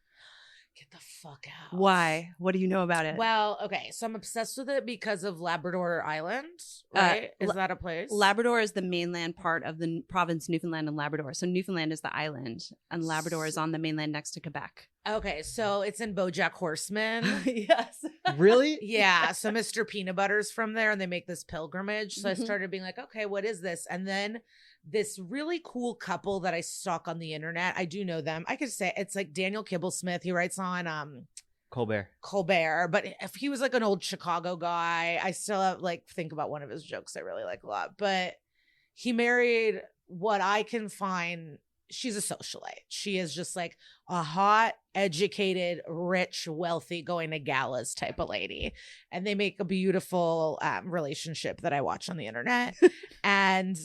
Get the fuck out. Why? What do you know about it? Well, okay, so I'm obsessed with it because of Labrador Island, right? Is that a place? Labrador is the mainland part of the province Newfoundland and Labrador. So Newfoundland is the island, and Labrador is on the mainland next to Quebec. Okay, so it's in BoJack Horseman. Yes. Really? Yeah, so Mr. Peanut Butter's from there, and they make this pilgrimage. So I started being like, okay, what is this? And then this really cool couple that I stalk on the internet, I do know them. I could say it's like Daniel Kibblesmith. He writes on Colbert. But if he was like an old Chicago guy, I still like think about one of his jokes I really like a lot. But he married what I can find. She's a socialite. She is just like a hot, educated, rich, wealthy, going to galas type of lady. And they make a beautiful relationship that I watch on the internet. And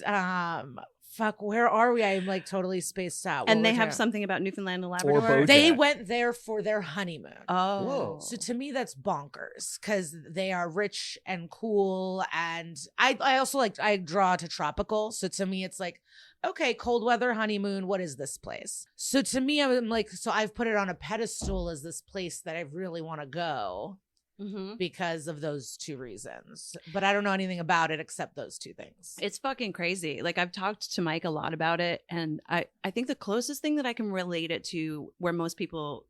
fuck, where are we? I'm like totally spaced out. And they have something about Newfoundland and Labrador. BoJack. They went there for their honeymoon. Oh. Whoa. So to me, that's bonkers because they are rich and cool. And I also I draw to tropical. So to me, it's like, okay, cold weather honeymoon. What is this place? So to me, I'm like, so I've put it on a pedestal as this place that I really want to go. Because of those two reasons. But I don't know anything about it except those two things. It's fucking crazy. Like I've talked to Mike a lot about it. And I think the closest thing that I can relate it to where most people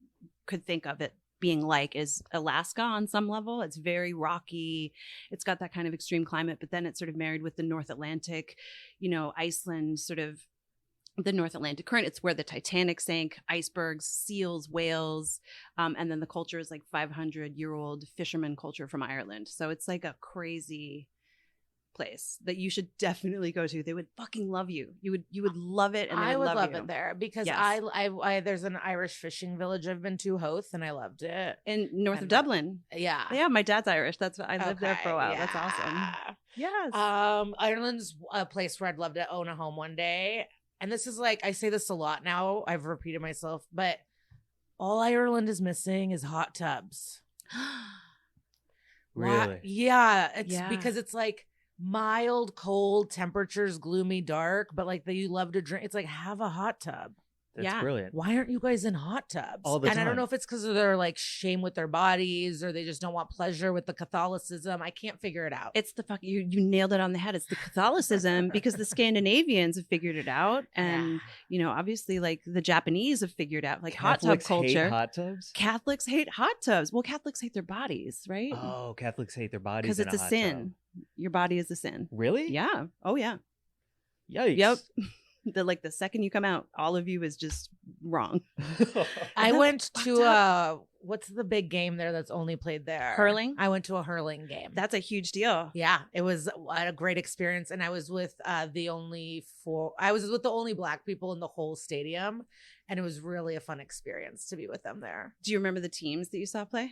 could think of it being like is Alaska on some level. It's very rocky. It's got that kind of extreme climate, but then it's sort of married with the North Atlantic, Iceland, sort of the North Atlantic current. It's where the Titanic sank, icebergs, seals, whales. And then the culture is like 500-year-old fisherman culture from Ireland. So it's like a crazy place that you should definitely go to. They would fucking love you. You would love it. And I would love you. it there because Yes. I there's an Irish fishing village I've been to, Hoth, and I loved it. In north of And- Dublin. Yeah. Yeah, my dad's Irish. I lived there for a while. Okay, That's awesome. yeah. Yes. Ireland's a place where I'd love to own a home one day. And this is like, I say this a lot now. I've repeated myself, but all Ireland is missing is hot tubs. Really? Yeah. It's Yeah. because it's like mild, cold temperatures, gloomy, dark, but like you love to drink. It's like, have a hot tub. That's Yeah. brilliant. Why aren't you guys in hot tubs? All the and I don't time. know if it's because of their like shame with their bodies or they just don't want pleasure with the Catholicism. I can't figure it out. It's the fuck you nailed it on the head. It's the Catholicism because the Scandinavians have figured it out, and obviously like the Japanese have figured out like Catholics hot tub hate culture. hot tubs? Catholics hate hot tubs. Well, Catholics hate their bodies, right? Oh, Catholics hate their bodies Because in it's a hot sin. tub. Your body is a sin. Really? Yeah. Oh yeah. Yikes. Yep. The second you come out, all of you is just wrong. I went fucked to what's the big game there that's only played there? Hurling? I went to a hurling game. That's a huge deal. Yeah, it was a great experience, and I was with the only black people in the whole stadium, and it was really a fun experience to be with them there. Do you remember the teams that you saw play?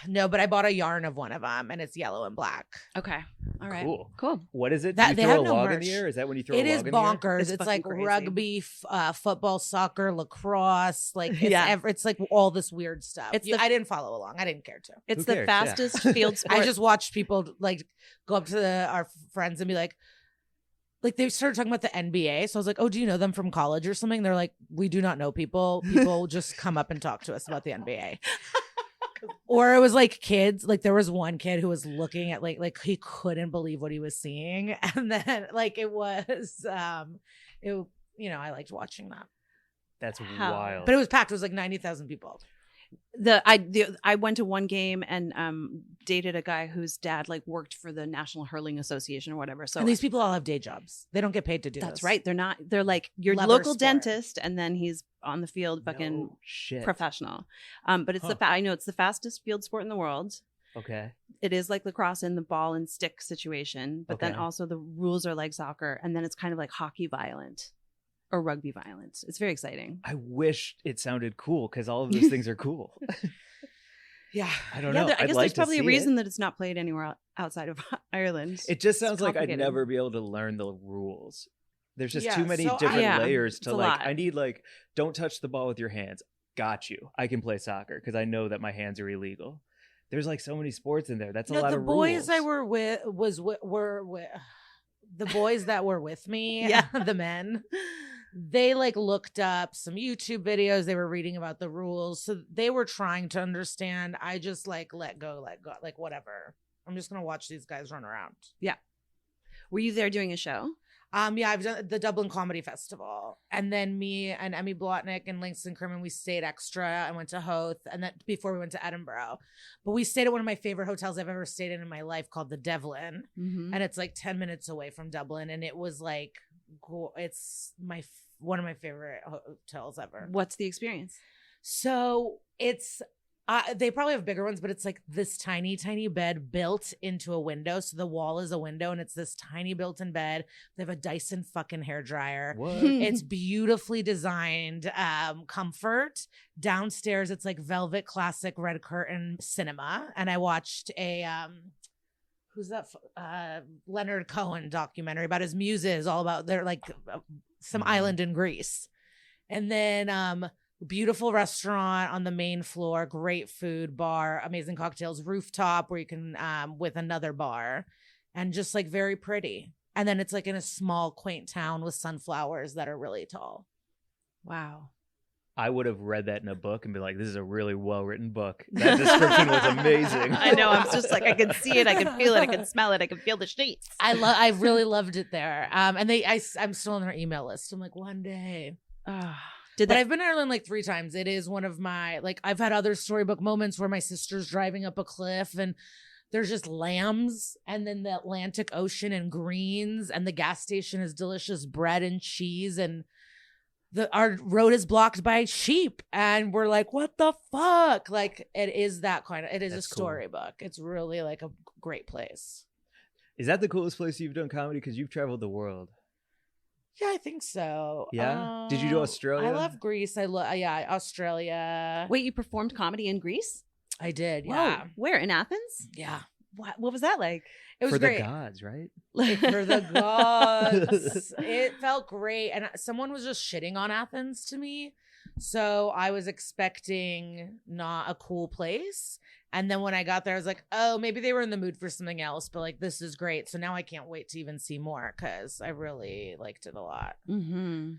No, but I bought a yarn of one of them, and it's yellow and black. Okay. All right. Cool. What is it? That- Do they you throw had a no log in merch. the air? Is that when you throw It a log is in the air? bonkers. It's It's fucking like crazy. rugby, football, soccer, lacrosse. Like it's, Yeah. it's like all this weird stuff. It's the- I didn't follow along. I didn't care to. It's Who the cares? Yeah. fastest field sport. I just watched people like go up to our friends and be like they started talking about the NBA. So I was like, oh, do you know them from college or something? They're like, we do not know people. People just come up and talk to us about the NBA. Or it was like kids. Like there was one kid who was looking at like he couldn't believe what he was seeing. And then like it was I liked watching that. That's How? wild. But it was packed. It was like 90,000 people. I went to one game and dated a guy whose dad like worked for the National Hurling Association or whatever. So And these people all have day jobs. They don't get paid to do that's this. right. They're like your Lever local sport. dentist, and then he's on the field, fucking No shit. professional. But it's I know it's the fastest field sport in the world. Okay. It is like lacrosse in the ball and stick situation, but then Okay. also the rules are like soccer, and then it's kind of like hockey violent or rugby violent. It's very exciting. I wish it sounded cool because all of those things are cool. Yeah. I don't Yeah, know. I I'd guess like there's to probably a see reason it. that it's not played anywhere outside of Ireland. It just sounds like I'd complicated. never be able to learn the rules. There's just Yeah, too many so different Yeah, layers it's to a like. lot. I need like, don't touch the ball with your hands. Got you. I can play soccer because I know that my hands are illegal. There's like so many sports in there. That's a lot the of boys rules. I were with were with the boys that were with me. Yeah. The men. They like looked up some YouTube videos. They were reading about the rules, so they were trying to understand. I just like let go, like whatever. I'm just gonna watch these guys run around. Were you there doing a show? Yeah, I've done the Dublin Comedy Festival, and then me and Emmy Blotnick and Langston Kerman, we stayed extra. I went to Hoth, and then before we went to Edinburgh, but we stayed at one of my favorite hotels I've ever stayed in my life, called the Devlin, Mm-hmm. and it's like 10 minutes away from Dublin, and it was like, it's one of my favorite hotels ever. What's the experience? So it's They probably have bigger ones, but it's like this tiny, tiny bed built into a window. So the wall is a window and it's this tiny built-in bed. They have a Dyson fucking hairdryer. What? It's beautifully designed comfort. Downstairs, it's like velvet classic red curtain cinema. And I watched a who's that? Leonard Cohen documentary about his muses, all about they're like some island in Greece. And then beautiful restaurant on the main floor, great food, bar, amazing cocktails, rooftop where you can with another bar, and just like very pretty. And then it's like in a small quaint town with sunflowers that are really tall. Wow. I would have read that in a book and be like, this is a really well-written book. That description was amazing. I know. I'm just like, I can see it. I can feel it. I can smell it. I can feel the sheets. I really loved it there. And I'm still on their email list. I'm like, one day. But I've been to Ireland like 3 times. It is one of my, like, I've had other storybook moments where my sister's driving up a cliff and there's just lambs and then the Atlantic Ocean and greens and the gas station is delicious bread and cheese and our road is blocked by sheep and we're like, what the fuck? Like, it is that kind of, it is That's a storybook. Cool. It's really like a great place. Is that the coolest place you've done comedy? Because you've traveled the world. Yeah, I think so. Yeah. Did you do Australia? I love Greece. Australia. Wait, you performed comedy in Greece? I did. Whoa. Yeah. Where? In Athens? Yeah. What was that like? It was for great. the gods, right? For the gods. It felt great. And someone was just shitting on Athens to me. So I was expecting not a cool place. And then when I got there, I was like, oh, maybe they were in the mood for something else. But like, this is great. So now I can't wait to even see more because I really liked it a lot. Mm-hmm.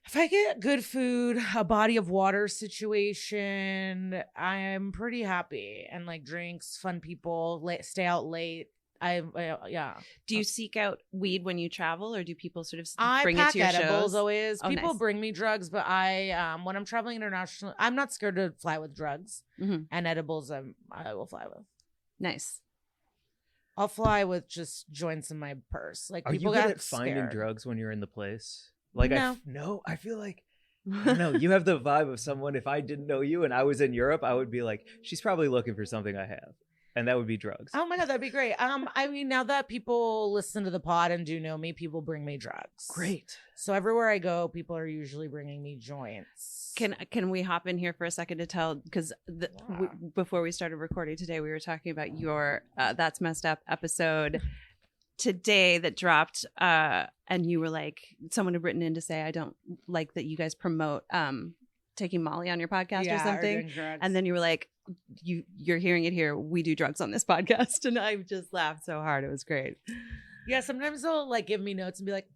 If I get good food, a body of water situation, I'm pretty happy. And like drinks, fun people, stay out late. Yeah. Do you seek out weed when you travel, or do people sort of I bring pack it to your edibles shows? always. Oh, People nice. bring me drugs, but I when I'm traveling internationally, I'm not scared to fly with drugs and edibles. I will fly with. Nice. I'll fly with just joints in my purse. Like Are people you good get at finding scared. drugs when you're in the place? Like, No. I feel like, I don't know. You have the vibe of someone, if I didn't know you and I was in Europe, I would be like, she's probably looking for something I have. And that would be drugs. Oh my God, that'd be great. I mean, now that people listen to the pod and do know me, people bring me drugs. Great. So everywhere I go, people are usually bringing me joints. Can we hop in here for a second to tell, because before we started recording today, we were talking about your That's Messed Up episode today that dropped, and you were like, someone had written in to say, I don't like that you guys promote taking Molly on your podcast or something. And then you were like, you're hearing it here. We do drugs on this podcast. And I just laughed so hard. It was great. Yeah, sometimes they'll like give me notes and be like,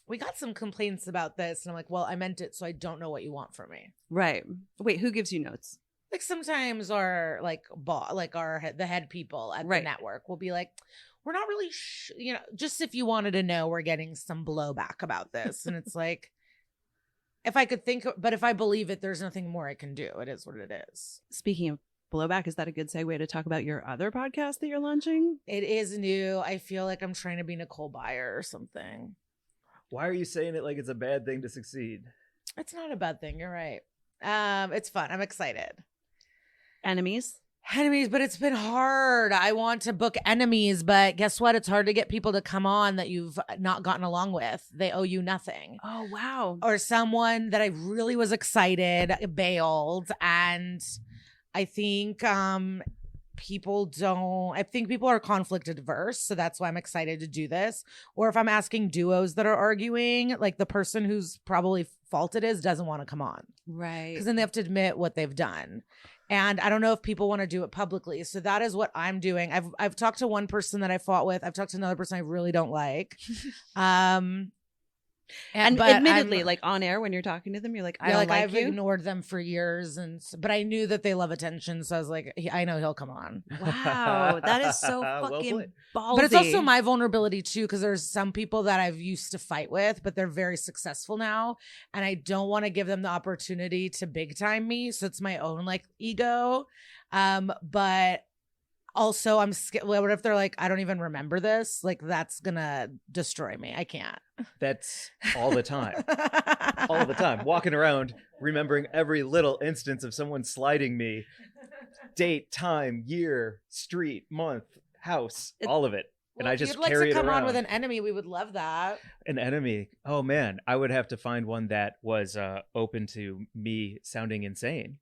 we got some complaints about this. And I'm like, well, I meant it, so I don't know what you want from me. Right. Wait, who gives you notes? Like sometimes our the head people at the network will be like, we're not really, just if you wanted to know, we're getting some blowback about this. And it's like, if I could think, but if I believe it, there's nothing more I can do. It is what it is. Speaking of blowback, is that a good segue to talk about your other podcast that you're launching? It is new. I feel like I'm trying to be Nicole Byer or something. Why are you saying it like it's a bad thing to succeed? It's not a bad thing. You're right. It's fun. I'm excited. Enemies, but it's been hard. I want to book enemies, but guess what? It's hard to get people to come on that you've not gotten along with. They owe you nothing. Oh, wow. Or someone that I really was excited bailed. And I think people are conflict adverse. So that's why I'm excited to do this. Or if I'm asking duos that are arguing, like the person whose probably fault it is doesn't want to come on. Right. Because then they have to admit what they've done. And I don't know if people want to do it publicly. So that is what I'm doing. I've talked to one person that I fought with. I've talked to another person I really don't like. And admittedly, like on air when you're talking to them, you're like, I don't like I've you. ignored them for years, but I knew that they love attention, so I was like, I know he'll come on. Wow, that is so Well fucking played. ballsy. But it's also my vulnerability too, because there's some people that I've used to fight with, but they're very successful now, and I don't want to give them the opportunity to big time me. So it's my own like ego, but Also, I'm scared. What if they're like, I don't even remember this? Like, that's gonna destroy me. I can't. That's all the time. All the time. Walking around, remembering every little instance of someone sliding me. Date, time, year, street, month, house, all of it. And I just if you'd carry like to it come around. on with an enemy, we would love that. An enemy. Oh man, I would have to find one that was open to me sounding insane.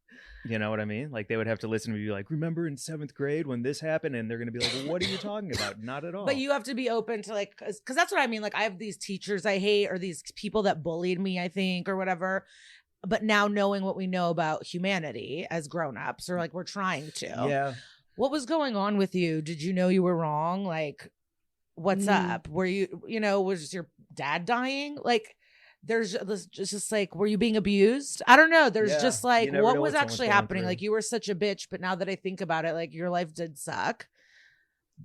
You know what I mean? Like they would have to listen to me be like, remember in 7th grade when this happened? And they're going to be like, well, what are you talking about? Not at all. But you have to be open to like, because that's what I mean. Like I have these teachers I hate, or these people that bullied me, I think, or whatever. But now knowing what we know about humanity as grown-ups, or like we're trying to. Yeah. What was going on with you? Did you know you were wrong? Like, what's up? Were you, was your dad dying? Like, there's just like, were you being abused? I don't know. There's just like, what was actually happening? Like, you were such a bitch, but now that I think about it, like your life did suck.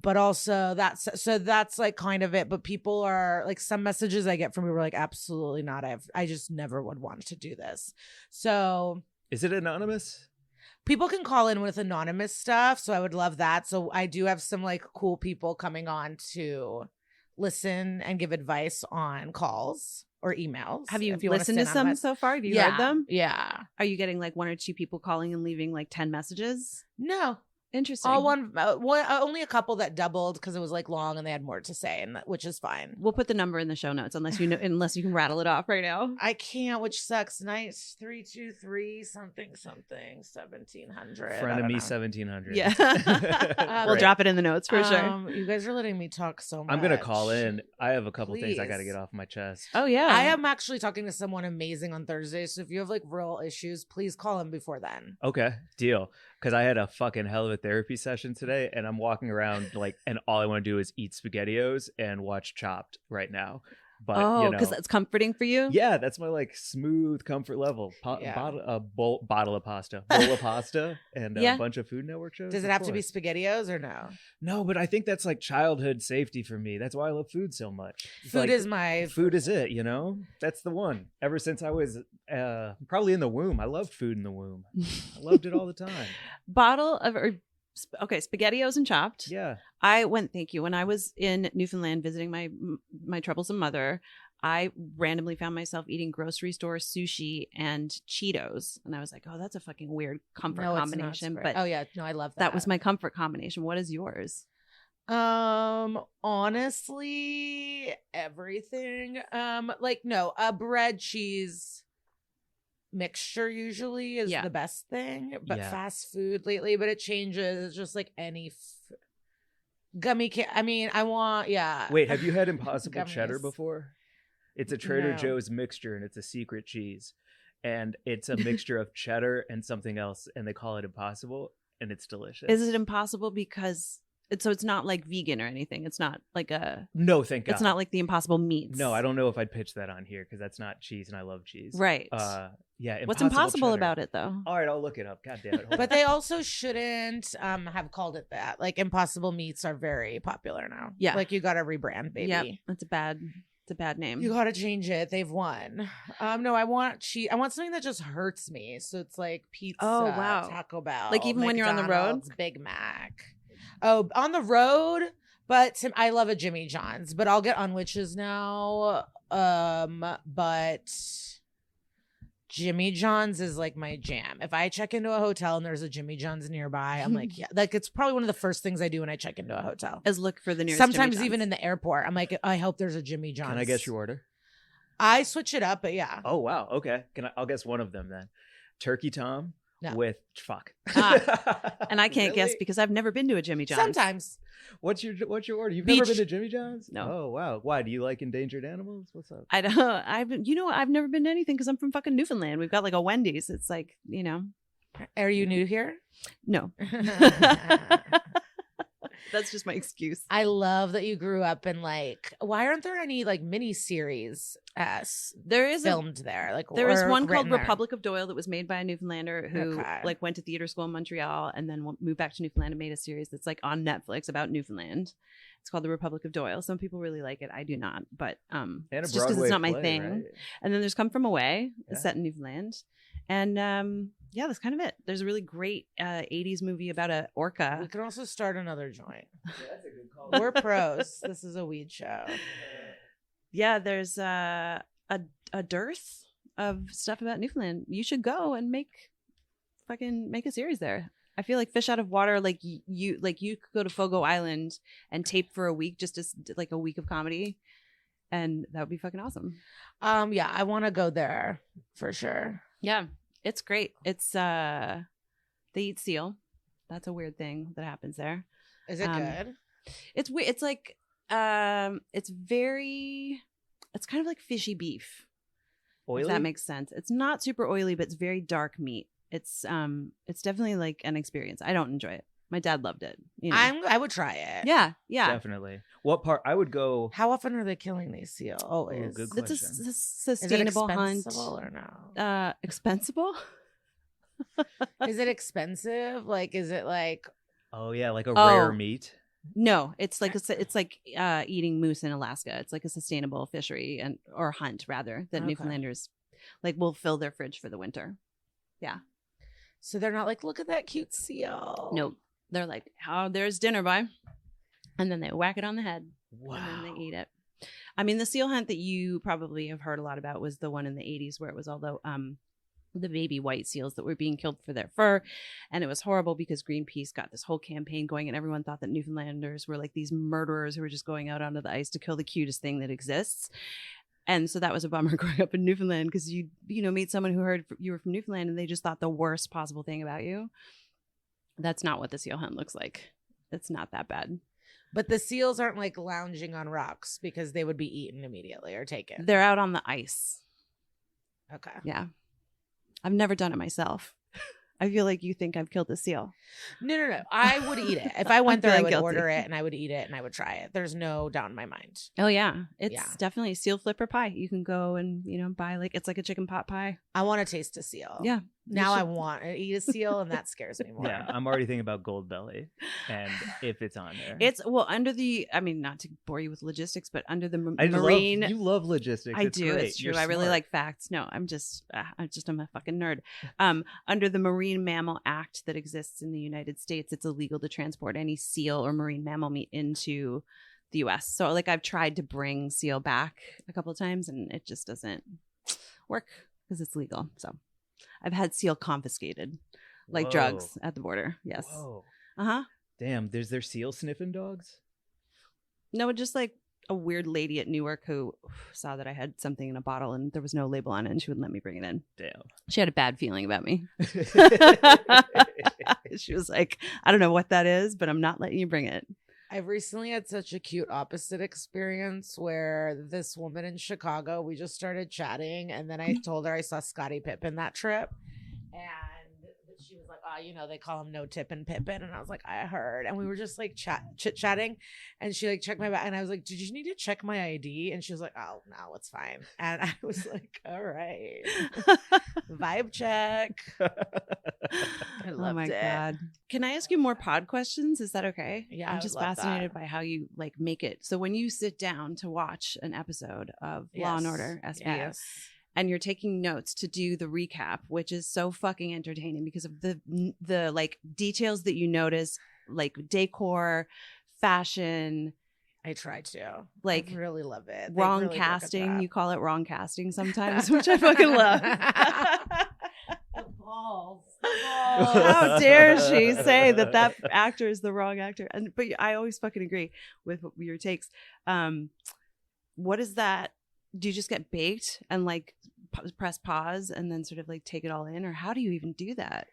But also that's like kind of it. But people are like, some messages I get from people are like, absolutely not. I just never would want to do this. So is it anonymous? People can call in with anonymous stuff, so I would love that. So I do have some like cool people coming on to listen and give advice on calls or emails. Have you if you wanna listened to stay some anonymous. so far? Have you Yeah. read them? Yeah. Are you getting like 1 or 2 people calling and leaving like 10 messages? No. Interesting. All one only a couple that doubled because it was like long and they had more to say, and which is fine. We'll put the number in the show notes unless you can rattle it off right now. I can't, which sucks. Nice 323 something 1700. Friend of me 1700. Yeah. We'll drop it in the notes for sure. You guys are letting me talk so much. I'm gonna call in. I have a couple things I got to Please. get off my chest. Oh yeah. I am actually talking to someone amazing on Thursday, so if you have like real issues, please call him before then. Okay, deal. Because I had a fucking hell of a therapy session today, and I'm walking around like, and all I want to do is eat SpaghettiOs and watch Chopped right now. But because that's comforting for you. Yeah, that's my like smooth comfort level. Bottle of pasta, bowl of pasta, and a bunch of Food Network shows. Does it have to be SpaghettiOs or no? No, but I think that's like childhood safety for me. That's why I love food so much. Food is my food is it. That's the one. Ever since I was probably in the womb, I loved food in the womb. I loved it all the time. SpaghettiOs and Chopped. Yeah. Thank you. When I was in Newfoundland visiting my troublesome mother, I randomly found myself eating grocery store sushi and Cheetos. And I was like, oh, that's a fucking weird comfort combination. But oh yeah, no, I love that. That was my comfort combination. What is yours? Honestly, everything. A bread cheese mixture usually is the best thing, but fast food lately, but it changes. It's just like any gummy I want Wait, have you had Impossible Gummies. Cheddar before? It's a Trader Joe's mixture, and it's a secret cheese, and it's a mixture of cheddar and something else, and they call it Impossible, and it's delicious. Is it Impossible because it's not like vegan or anything? It's not like no, thank God. It's not like the Impossible meats. No, I don't know if I'd pitch that on here because that's not cheese, and I love cheese. Right. What's impossible about it though? All right, I'll look it up. God damn it. But they also shouldn't have called it that. Like Impossible meats are very popular now. Yeah. Like you got to rebrand, baby. Yeah, it's a bad name. You got to change it. They've won. No, I want cheese. I want something that just hurts me. So it's like pizza, Taco Bell, like even when you're on the road, Big Mac. Oh, on the road. But I love a Jimmy John's, but I'll get unwitches now. But Jimmy John's is like my jam. If I check into a hotel and there's a Jimmy John's nearby, I'm like, like it's probably one of the first things I do when I check into a hotel. Is look for the nearest. Sometimes even in the airport, I'm like, I hope there's a Jimmy John's. Can I guess your order? I switch it up, but yeah. Oh wow, okay. I'll guess one of them then. Turkey Tom with fuck. And I can't guess because I've never been to a Jimmy John's. Sometimes. What's your order? You've never been to Jimmy John's? No. Oh wow. Why? Do you like endangered animals? What's up? I don't. I've never been to anything because I'm from fucking Newfoundland. We've got like a Wendy's. It's like Are you new here? No. That's just my excuse. I love that you grew up in like. Why aren't there any like mini series there is filmed there? Like there is one called there. Republic of Doyle that was made by a Newfoundlander who like went to theater school in Montreal and then moved back to Newfoundland and made a series that's like on Netflix about Newfoundland. It's called The Republic of Doyle. Some people really like it. I do not, but it's just because it's not my thing. Right? And then there's Come From Away. It's set in Newfoundland. And yeah, that's kind of it. There's a really great 80s movie about a orca. We can also start another joint. Yeah, that's a good call. We're pros. This is a weed show. Yeah, there's a dearth of stuff about Newfoundland. You should go and make a series there. I feel like Fish Out of Water, like you could go to Fogo Island and tape for a week, just as like a week of comedy, and that would be fucking awesome. Yeah, I want to go there for sure. Yeah, it's great. It's they eat seal. That's a weird thing that happens there. Is it good? It's weird. It's like it's kind of like fishy beef. Oily? If that makes sense. It's not super oily, but it's very dark meat. It's definitely like an experience. I don't enjoy it. My dad loved it. You know? I would try it. Yeah. Definitely. What part? I would go. How often are they killing these seal? Always. Oh, good It's question. a sustainable hunt. Or no? Expensible? Is it expensive? Like, is it like? Oh yeah, like a rare meat. No, it's like eating moose in Alaska. It's like a sustainable fishery or hunt rather that Okay. Newfoundlanders like will fill their fridge for the winter. Yeah. So they're not like, look at that cute seal. Nope. They're like, oh, there's dinner, bye. And then they whack it on the head. Wow. And then they eat it. I mean, the seal hunt that you probably have heard a lot about was the one in the 80s where it was all the baby white seals that were being killed for their fur. And it was horrible because Greenpeace got this whole campaign going and everyone thought that Newfoundlanders were like these murderers who were just going out onto the ice to kill the cutest thing that exists. And so that was a bummer growing up in Newfoundland because you meet someone who heard you were from Newfoundland and they just thought the worst possible thing about you. That's not what the seal hunt looks like. It's not that bad. But the seals aren't like lounging on rocks because they would be eaten immediately or taken. They're out on the ice. Okay. Yeah. I've never done it myself. I feel like you think I've killed a seal. No. I would eat it. If I went there, I feeling would guilty. order it and I would eat it and I would try it. There's no doubt in my mind. Oh, yeah. It's Yeah. definitely seal flipper pie. You can go and, buy it's like a chicken pot pie. I want to taste a seal. Yeah. Now You I should- want to eat a seal and that scares me more. Yeah, I'm already thinking about Gold Belly, and if it's on there, It's under the, not to bore you with logistics, but under the I marine. you love logistics. I It's do. great. It's true. You're I really smart. like facts. No, I'm a fucking nerd. Under the Marine Mammal Act that exists in the United States, it's illegal to transport any seal or marine mammal meat into the U.S. So, I've tried to bring seal back a couple of times, and it just doesn't work because it's legal. So, I've had seal confiscated, like Whoa. drugs at the border. Yes. Whoa. Uh-huh. Damn, there's there seal sniffing dogs? No, just like a weird lady at Newark who saw that I had something in a bottle and there was no label on it and she wouldn't let me bring it in. Damn. She had a bad feeling about me. She was like, I don't know what that is, but I'm not letting you bring it. I've recently had such a cute opposite experience where this woman in Chicago, we just started chatting and then I told her I saw Scottie Pippen that trip. And she was like, oh, they call him No Tippin' Pippen. And I was like, I heard. And we were just like chit-chatting. And she like checked my bag. And I was like, did you need to check my ID? And she was like, oh, no, it's fine. And I was like, all right. Vibe check. I loved Oh my it. God. Can I ask you more pod questions? Is that okay? Yeah, I I'm would just love fascinated that. by how you make it. So when you sit down to watch an episode of Law and Order SVU, Yes. and you're taking notes to do the recap, which is so fucking entertaining because of the like details that you notice, like decor, fashion, I try to. like I really love it. They wrong really work at casting. that. You call it wrong casting sometimes, which I fucking love. The balls. How dare she say that actor is the wrong actor? But I always fucking agree with your takes. What is that? Do you just get baked and like press pause and then sort of like take it all in, or how do you even do that?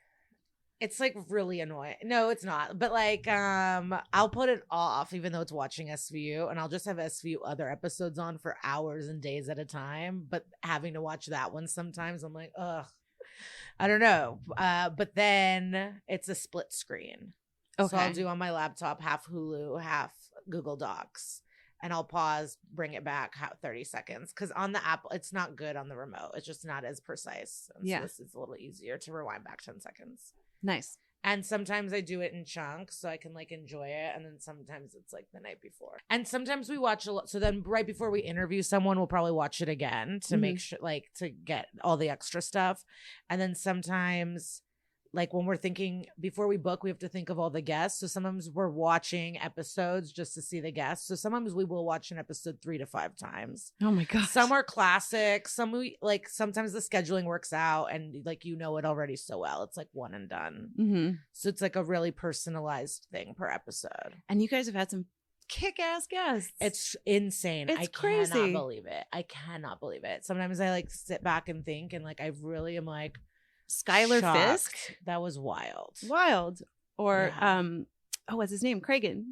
It's like really annoying. No, it's not. But like, I'll put it off even though it's watching SVU, and I'll just have SVU other episodes on for hours and days at a time. But having to watch that one sometimes, I'm like, ugh, I don't know. But then it's a split screen. So Okay. I'll do on my laptop half Hulu, half Google Docs. And I'll pause, bring it back 30 seconds. Because on the Apple, it's not good on the remote. It's just not as precise. And Yeah. so this is a little easier to rewind back 10 seconds. Nice. And sometimes I do it in chunks so I can like enjoy it. And then sometimes it's like the night before. And sometimes we watch a lot. So then right before we interview someone, we'll probably watch it again to make sure, like, to get all the extra stuff. And then sometimes, like, when we're thinking, before we book, we have to think of all the guests. So sometimes we're watching episodes just to see the guests. So sometimes we will watch an episode 3 to 5 times. Oh my God. Some are classic. Some we like, sometimes the scheduling works out and like, you know it already so well. It's like one and done. Mm-hmm. So it's like a really personalized thing per episode. And you guys have had some kick-ass guests. It's insane. It's I crazy. cannot believe it. I cannot believe it. Sometimes I like sit back and think and like I really am like, Skylar shocked. Fisk. That was wild. Wild. Or Yeah. what's his name? Cragen.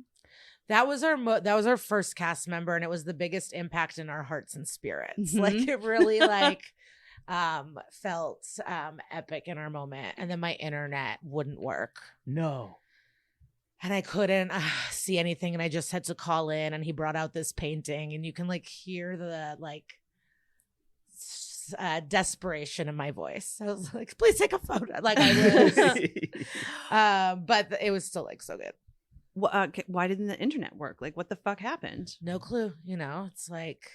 That was our first cast member, and it was the biggest impact in our hearts and spirits. Mhm. Like it really like felt epic in our moment. And then my internet wouldn't work. No. And I couldn't see anything, and I just had to call in, and he brought out this painting, and you can like hear the like desperation in my voice. I was like, please take a photo. Like I was, but it was still like so good. Why didn't the internet work? Like, what the fuck happened? No clue. You know, it's like,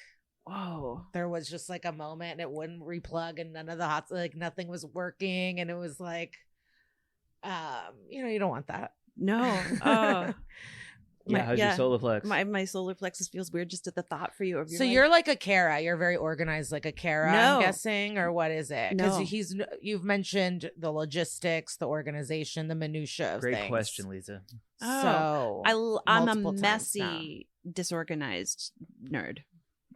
Whoa. there was just like a moment and it wouldn't replug and none of the hot, like nothing was working. And it was like, you know, you don't want that. No. Oh. Yeah, how's your solar flex? My solar plexus feels weird just at the thought for you. Of So you're like a Kara. You're very organized, like a Kara, No. I'm guessing, or what is it? Because No. you've mentioned the logistics, the organization, the minutia of Great things. question, Lisa. Oh. So I'm a multiple times messy, disorganized nerd.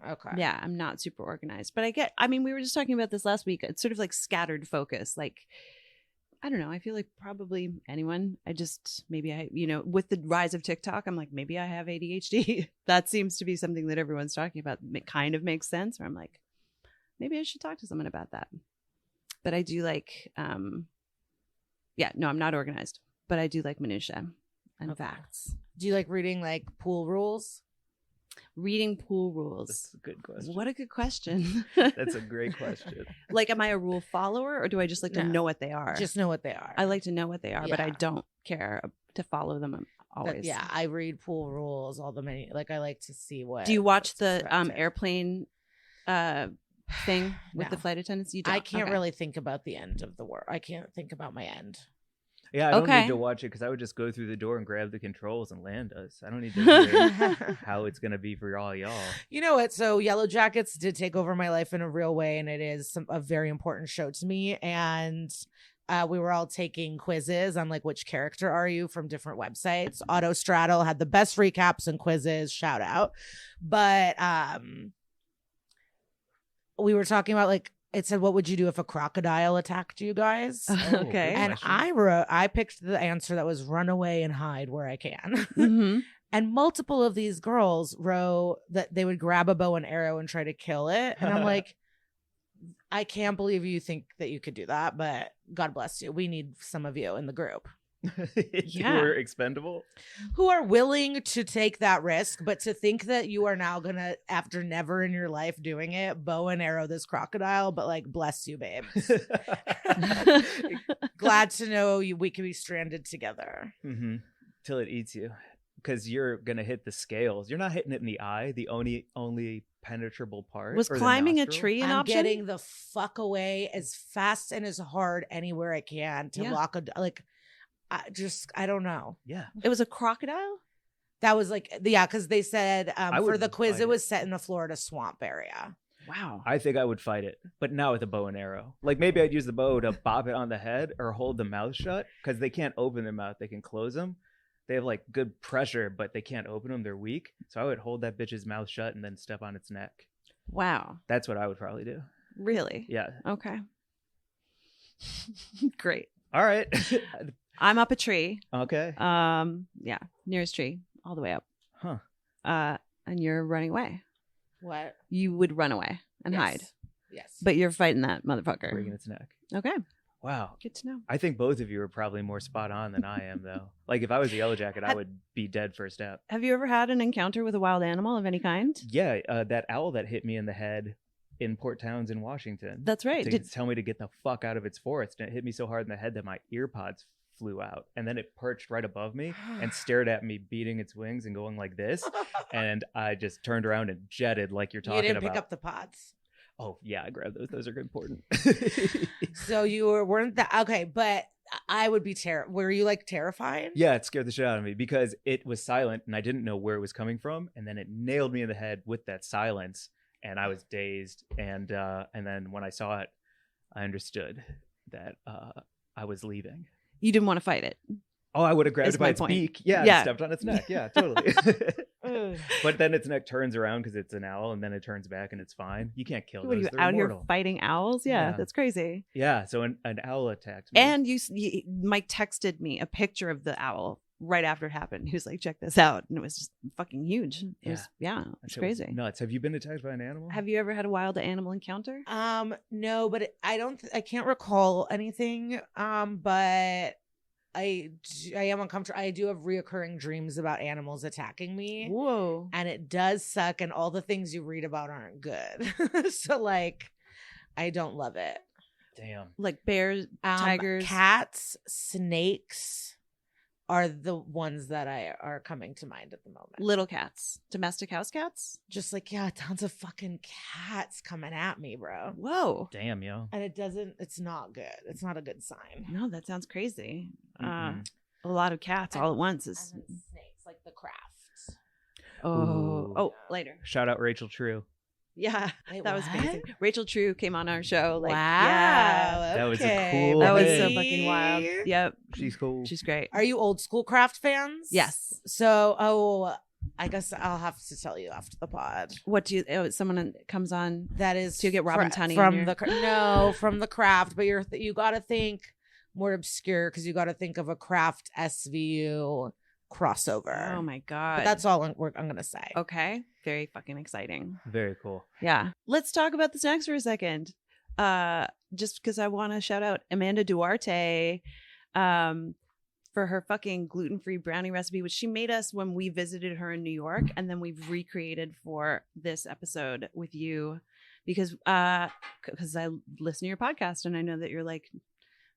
okay, Yeah, I'm not super organized. But I mean, we were just talking about this last week. It's sort of like scattered focus. Like, I don't know. I feel like probably anyone. With the rise of TikTok, I'm like, maybe I have ADHD. That seems to be something that everyone's talking about. It kind of makes sense. Where I'm like, maybe I should talk to someone about that. But I do like, I'm not organized, but I do like minutia and facts. Do you like reading like pool rules? Reading pool rules. That's a good question. What a good question. That's a great question. Like, am I a rule follower, or do I just like to No. know what they are? Just know what they are. I like to know what they are, but I Yeah. don't care to follow them always. Yeah, I read pool rules, all the many. Like I like to see what. Do you watch what's the expected. airplane thing with the No. flight attendants? You don't. I can't Okay. really think about the end of the world. I can't think about my end. Yeah, I don't Okay. need to watch it because I would just go through the door and grab the controls and land us. I don't need to hear how it's going to be for all y'all. You know what? So Yellow Jackets did take over my life in a real way, and it is a very important show to me. And we were all taking quizzes on like which character are you from different websites. Auto Straddle had the best recaps and quizzes. Shout out. But we were talking about like it said, what would you do if a crocodile attacked you guys? Okay. And I picked the answer that was run away and hide where I can. Mhm. And multiple of these girls wrote that they would grab a bow and arrow and try to kill it. And I'm like, I can't believe you think that you could do that, but God bless you. We need some of you in the group Yeah. We're expendable. who are willing to take that risk, but to think that you are now going to, after never in your life doing it, bow and arrow this crocodile, but like, bless you, babe. Glad to know we can be stranded together. Mm-hmm. Till it eats you. Because you're going to hit the scales. You're not hitting it in the eye, the only penetrable part. Was or the climbing a nostril. tree an I'm option? getting the fuck away as fast and as hard anywhere I can to Yeah. lock I don't know. Yeah. It was a crocodile? That was like, yeah, because they said for would the quiz, fight it it. was set in a Florida swamp area. Wow. I think I would fight it, but not with a bow and arrow. Like maybe I'd use the bow to bop it on the head or hold the mouth shut because they can't open their mouth. They can close them. They have like good pressure, but they can't open them. They're weak. So I would hold that bitch's mouth shut and then step on its neck. Wow. That's what I would probably do. Really? Yeah. Okay. Great. All right. I'm up a tree. Okay. Yeah, nearest tree, all the way up. Huh. And you're running away. What? You would run away and Yes. hide, Yes. but you're fighting that motherfucker. Breaking its neck. Okay, Wow. good to know. I think both of you are probably more spot on than I am, though. Like if I was a Yellow Jacket, I would be dead first step. Have you ever had an encounter with a wild animal of any kind? Yeah, that owl that hit me in the head in Port Townsend, Washington. That's right. To tell me to get the fuck out of its forest, and it hit me so hard in the head that my ear pods flew out, and then it perched right above me and stared at me, beating its wings and going like this. And I just turned around and jetted like you're talking You didn't about. pick up the pods. Oh yeah, I grabbed those. Those are important. So you weren't that okay, but I would be were you like terrified? Yeah, it scared the shit out of me because it was silent and I didn't know where it was coming from, and then it nailed me in the head with that silence, and I was dazed. And then when I saw it, I understood that I was leaving. You didn't want to fight it. Oh, I would have grabbed Is it by my its point. beak. Yeah, Yeah. and stepped on its neck. Yeah, totally. Ugh. But then its neck turns around because it's an owl, and then it turns back and it's fine. You can't kill What are those. you They're out immortal. here fighting owls? Yeah, Yeah. that's crazy. Yeah, so an owl attacked me. And Mike texted me a picture of the owl right after it happened. He was like, "Check this out," and it was just fucking huge. It was, That it's shit was crazy. nuts. Have you been attacked by an animal? Have you ever had a wild animal encounter? No, but I can't recall anything. But I am uncomfortable. I do have reoccurring dreams about animals attacking me. Whoa. And it does suck, and all the things you read about aren't good. So like I don't love it. Damn. Like bears, tigers. Cats, snakes are the ones that are coming to mind at the moment. Little cats. Domestic house cats? Just like, yeah, tons of fucking cats coming at me, bro. Whoa. Damn, yo. And it's not good. It's not a good sign. No, that sounds crazy. Mm-mm. A lot of cats all at once is. And then snakes, like the craft. Ooh. Later. Shout out Rachel True. Yeah, Wait, that was what? amazing. Rachel True came on our show. Like, wow. yeah, That was a okay, cool that was Hey. so fucking wild. Yep, She's cool. she's great. Are you old school craft fans? Yes. So, I guess I'll have to tell you after the pod. What do you? Oh, someone comes on. That is To get Robin Tunney in from your- from the craft, but you got to think more obscure because you got to think of a craft SVU crossover. Oh my god, But that's all I'm gonna say. okay. Very fucking exciting. Very cool. Yeah. Let's talk about the snacks for a second. Just because I want to shout out Amanda Duarte, for her fucking gluten-free brownie recipe, which she made us when we visited her in New York, and then we've recreated for this episode with you because I listen to your podcast and I know that you're like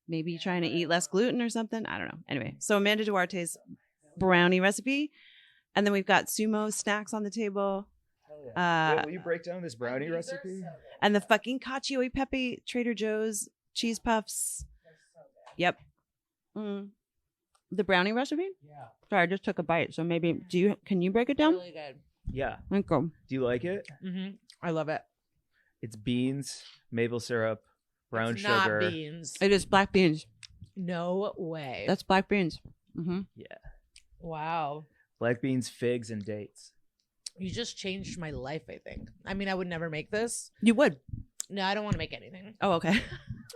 maybe trying to eat less gluten or something. I don't know. Anyway, so Amanda Duarte's brownie recipe, and then we've got SVU Snacks on the table. Wait, will you break down this brownie recipe? And the fucking cacio e pepe Trader Joe's cheese puffs. Yep. The brownie recipe? Yeah. Sorry, I just took a bite. So maybe can you break it down? Really good. Yeah. Thank you. Do you like it? Mm-hmm. I love it. It's beans, maple syrup, brown It's sugar. not beans. It is black beans. No way. That's black beans. Mm-hmm. Yeah. wow. Black beans, figs, and dates. You just changed my life, I think. I mean, I would never make this. You would. No, I don't want to make anything. Oh, okay.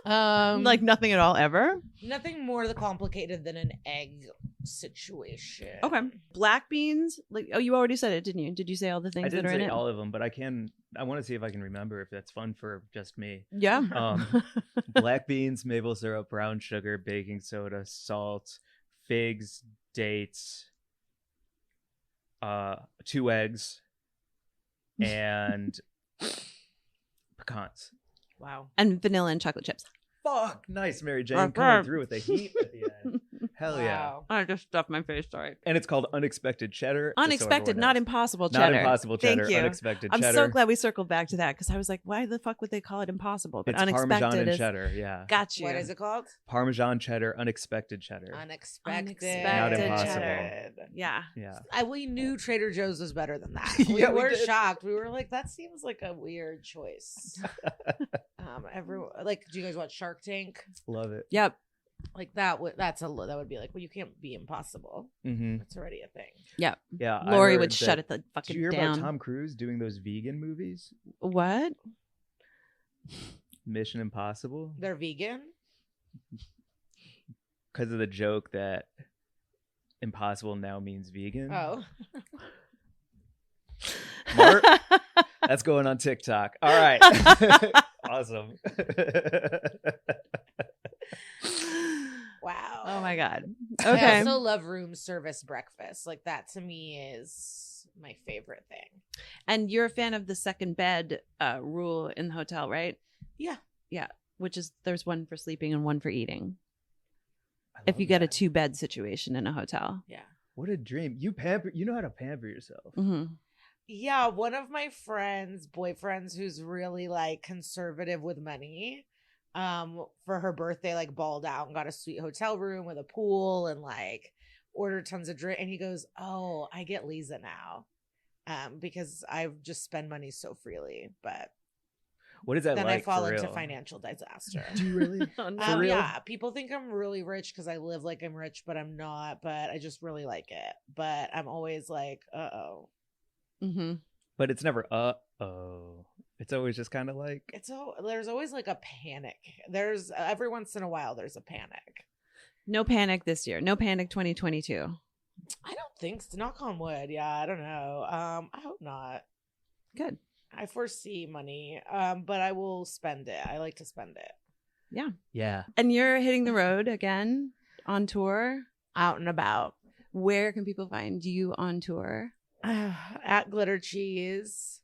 Like Nothing at all ever? nothing more complicated than an egg situation. Okay. Black beans. You already said it, didn't you? Did you say all the I things that didn't are in say it? all of them, but I want to see if I can remember if that's fun for just me. Yeah. Black beans, maple syrup, brown sugar, baking soda, salt, figs, dates, 2 eggs, and pecans. Wow. And vanilla and chocolate chips. Fuck, nice, Mary Jane Okay. coming through with the heat at the end. Hell yeah. Wow. I just stuffed my face. Sorry. And it's called unexpected cheddar. just so Unexpected, everyone not knows. impossible Not cheddar. impossible cheddar. Thank you. Unexpected I'm cheddar. so glad we circled back to that because I was like, why the fuck would they call it impossible? But It's unexpected Parmesan and is cheddar. Yeah. got you. What is it called? Parmesan cheddar, unexpected cheddar. Unexpected. Not impossible. cheddar. Yeah. Yeah. We knew Trader Joe's was better than that. Yeah, we were did. shocked. We were like, that seems like a weird choice. Everyone, like, do you guys watch Shark Tank? Love it. Yep. Like that would be like, well, you can't be impossible. Mm-hmm. It's already a thing. Yep. Yeah. I Lori heard would shut that- it the Did fucking you hear down. about Tom Cruise doing those vegan movies? What? Mission Impossible? They're vegan. Because of the joke that impossible now means vegan. Oh, Mark? That's going on TikTok. All right. Awesome. wow. Oh my god. I Okay. also love room service breakfast. Like that to me is my favorite thing. And you're a fan of the second bed rule in the hotel, right? Yeah. Yeah. Which is there's one for sleeping and one for eating. if you get a 2-bed situation in a hotel. Yeah. What a dream. You know how to pamper yourself. Mm-hmm. Yeah, one of my friends, boyfriends, who's really like conservative with money, for her birthday, like balled out and got a sweet hotel room with a pool and like ordered tons of drink. And he goes, "Oh, I get Liza now, because I just spend money so freely." But What is that then like? I fall for into real? financial disaster. Do you really? Oh, no. For real? Yeah, people think I'm really rich because I live like I'm rich, but I'm not. But I just really like it. But I'm always like, uh-oh. Mm-hmm. But it's never uh-oh. It's always just kind of like, There's always like a panic. There's every once in a while there's a panic. No panic this year. No panic 2022. I don't think so. Knock on wood. Yeah, I don't know. I hope not. Good. I foresee money, but I will spend it. I like to spend it. yeah. And you're hitting the road again on tour. Out and about. Where can people find you on tour? At Glitter Cheese.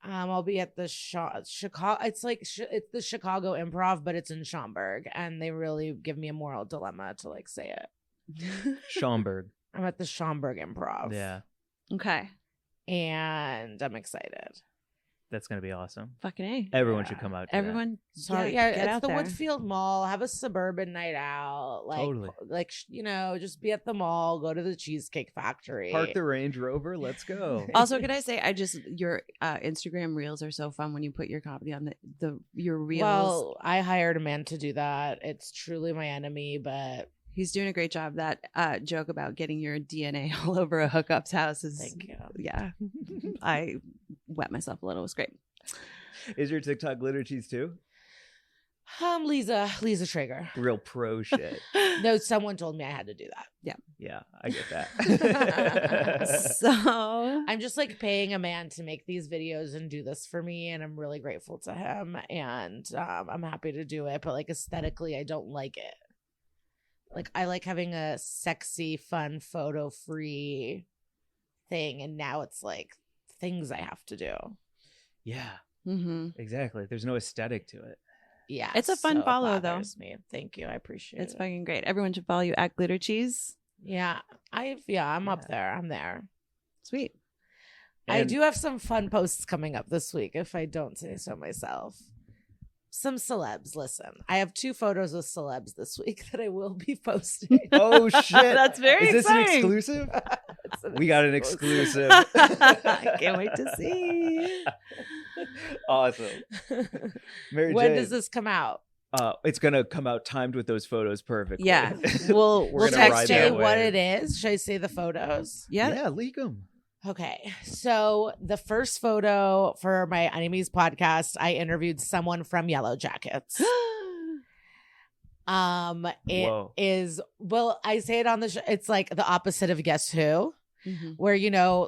I'll be at the Chicago. It's like it's the Chicago Improv, but it's in Schaumburg, and they really give me a moral dilemma to like say it. Schaumburg. I'm at the Schaumburg Improv. Yeah. Okay. And I'm excited. That's going to be awesome. Fucking A. Everyone should come out to Everyone. So get it's out the there. Woodfield Mall. Have a suburban night out. Like, Totally. like just be at the mall. Go to the Cheesecake Factory. that. Park the Range Rover. Let's go. Also, could I say, your Instagram reels are so fun when you put your comedy on your reels. Well, I hired a man to do that. It's truly my enemy, but He's doing a great job. That joke about getting your DNA all over a hookup's house is, thank you. yeah. I wet myself a little. It was great. Is your TikTok Glitter Cheese too? Liza Treyger. Real pro shit. No, someone told me I had to do that. Yeah, I get that. So I'm just like paying a man to make these videos and do this for me, and I'm really grateful to him, and I'm happy to do it. But like aesthetically, I don't like it. Like I like having a sexy, fun, photo-free thing, and now it's like things I have to do. Yeah, mm-hmm. exactly. There's no aesthetic to it. Yeah, It's a fun so it follow, though. bothers me. Thank you, I appreciate It's it. fucking great. Everyone should follow you at Glitter Cheese. Yeah, I'm up there. I'm there. Sweet. I And- do have some fun posts coming up this week, if I don't say so myself. Some celebs. Listen, I have 2 photos with celebs this week that I will be posting. Oh shit! That's very Is this exciting. an exclusive? We got an exclusive. I can't wait to see. Awesome. Mary When Jane, does this come out? it's gonna come out timed with those photos perfectly. Yeah. We'll We're gonna text ride Say that you. wave. what it is. Should I say the photos? Yeah. Yeah, leak them. Okay, so the first photo for my Enemies podcast, I interviewed someone from Yellow Jackets. It Whoa. is, well, I say it on the show. It's like the opposite of Guess Who, Mhm. where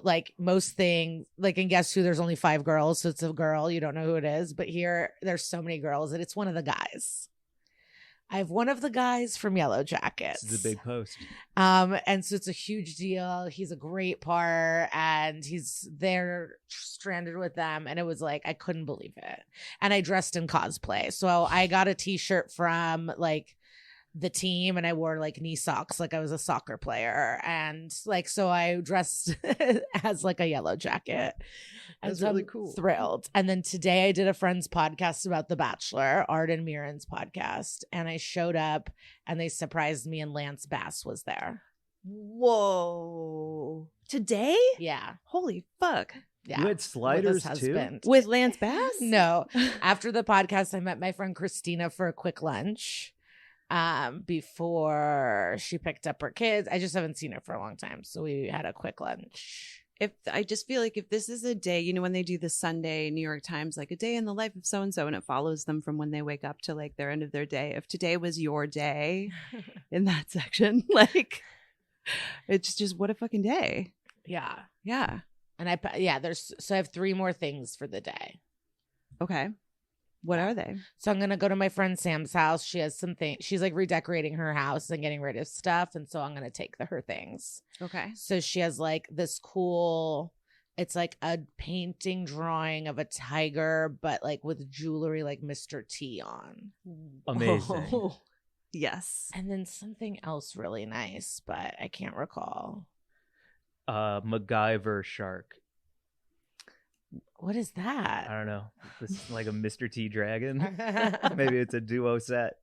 like most things, like in Guess Who, there's only 5 girls, so it's a girl, you don't know who it is. But here, there's so many girls, and it's one of the guys. I have one of the guys from Yellow Jackets. This is a big post. And so it's a huge deal. He's a great part, and he's there stranded with them. And it was like, I couldn't believe it. And I dressed in cosplay. So I got a t-shirt from like the team, and I wore like knee socks, like I was a soccer player. And like, so I dressed as like a Yellow Jacket. And That's so really I'm cool. Thrilled. And then today I did a friend's podcast about The Bachelor, Art and Mirren's podcast. And I showed up, and they surprised me, and Lance Bass was there. Whoa. Today? Yeah. Holy fuck. Yeah. You had sliders with his too? husband. With Lance Bass? No. After the podcast, I met my friend Christina for a quick lunch before she picked up her kids. I just haven't seen her for a long time. So we had a quick lunch. If I just feel like if this is a day, you know, when they do the Sunday New York Times, like a day in the life of so-and-so, and it follows them from when they wake up to like their end of their day. If today was your day in that section, like it's just what a fucking day. Yeah. Yeah. And I have 3 more things for the day. Okay. What are they? So I'm going to go to my friend Sam's house. She has some things. She's like redecorating her house and getting rid of stuff. And so I'm going to take her things. Okay. So she has like this cool, it's like a painting drawing of a tiger, but like with jewelry like Mr. T on. Amazing. Oh. Yes. And then something else really nice, but I can't recall. MacGyver shark. What is I that? don't know. This is like a Mr. T dragon. Maybe it's a duo set.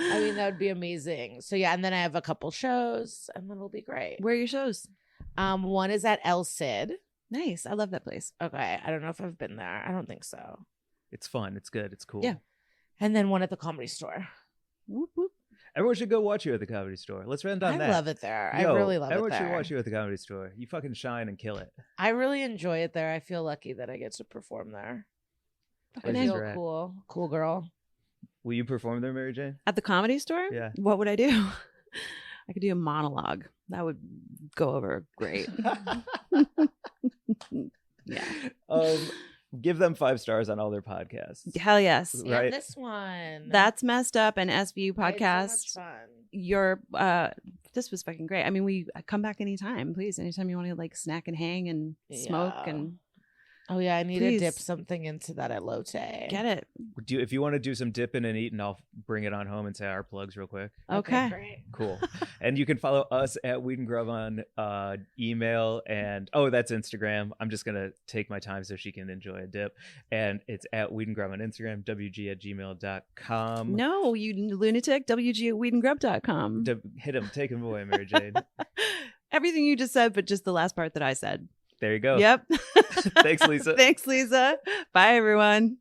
I mean, that would be amazing. So yeah, and then I have a couple shows, and then it'll be great. Where are your shows? One is at El Cid. Nice. I love that place. Okay, I don't know if I've been there. I don't think so. It's fun. It's good. It's cool. Yeah. And then one at the Comedy Store. Whoop, whoop. Everyone should go watch you at the Comedy Store. Let's end on I that. love it there. Yo, I really love it there. Everyone should watch you at the Comedy Store. You fucking shine and kill it. I really enjoy it there. I feel lucky that I get to perform there. I Places feel are at. cool girl. Will you perform there, Mary Jane? At the Comedy Store? Yeah. What would I do? I could do a monologue. That would go over great. Yeah. Give them 5 stars on all their podcasts. Hell yes. Yeah, Right. this one. That's Messed Up and SVU I had Podcast. so much fun. Your this was fucking great. I mean, we come back anytime, please. Anytime you want to like snack and hang and smoke Yeah. and Oh yeah, I need Please. to dip something into that at Lotte. get it. If you want to do some dipping and eating, I'll bring it on home and say our plugs real quick. Okay. Great. Cool. And you can follow us at Weed and Grub on email and that's Instagram. I'm just gonna take my time so she can enjoy a dip. And it's at Weed and Grub on Instagram, wg@gmail.com. No, you lunatic. WG@weedandgrub.com. Hit him, take him away, Mary Jane. Everything you just said, but just the last part that I said. There you go. Yep. Thanks, Lisa. Thanks, Lisa. Bye, everyone.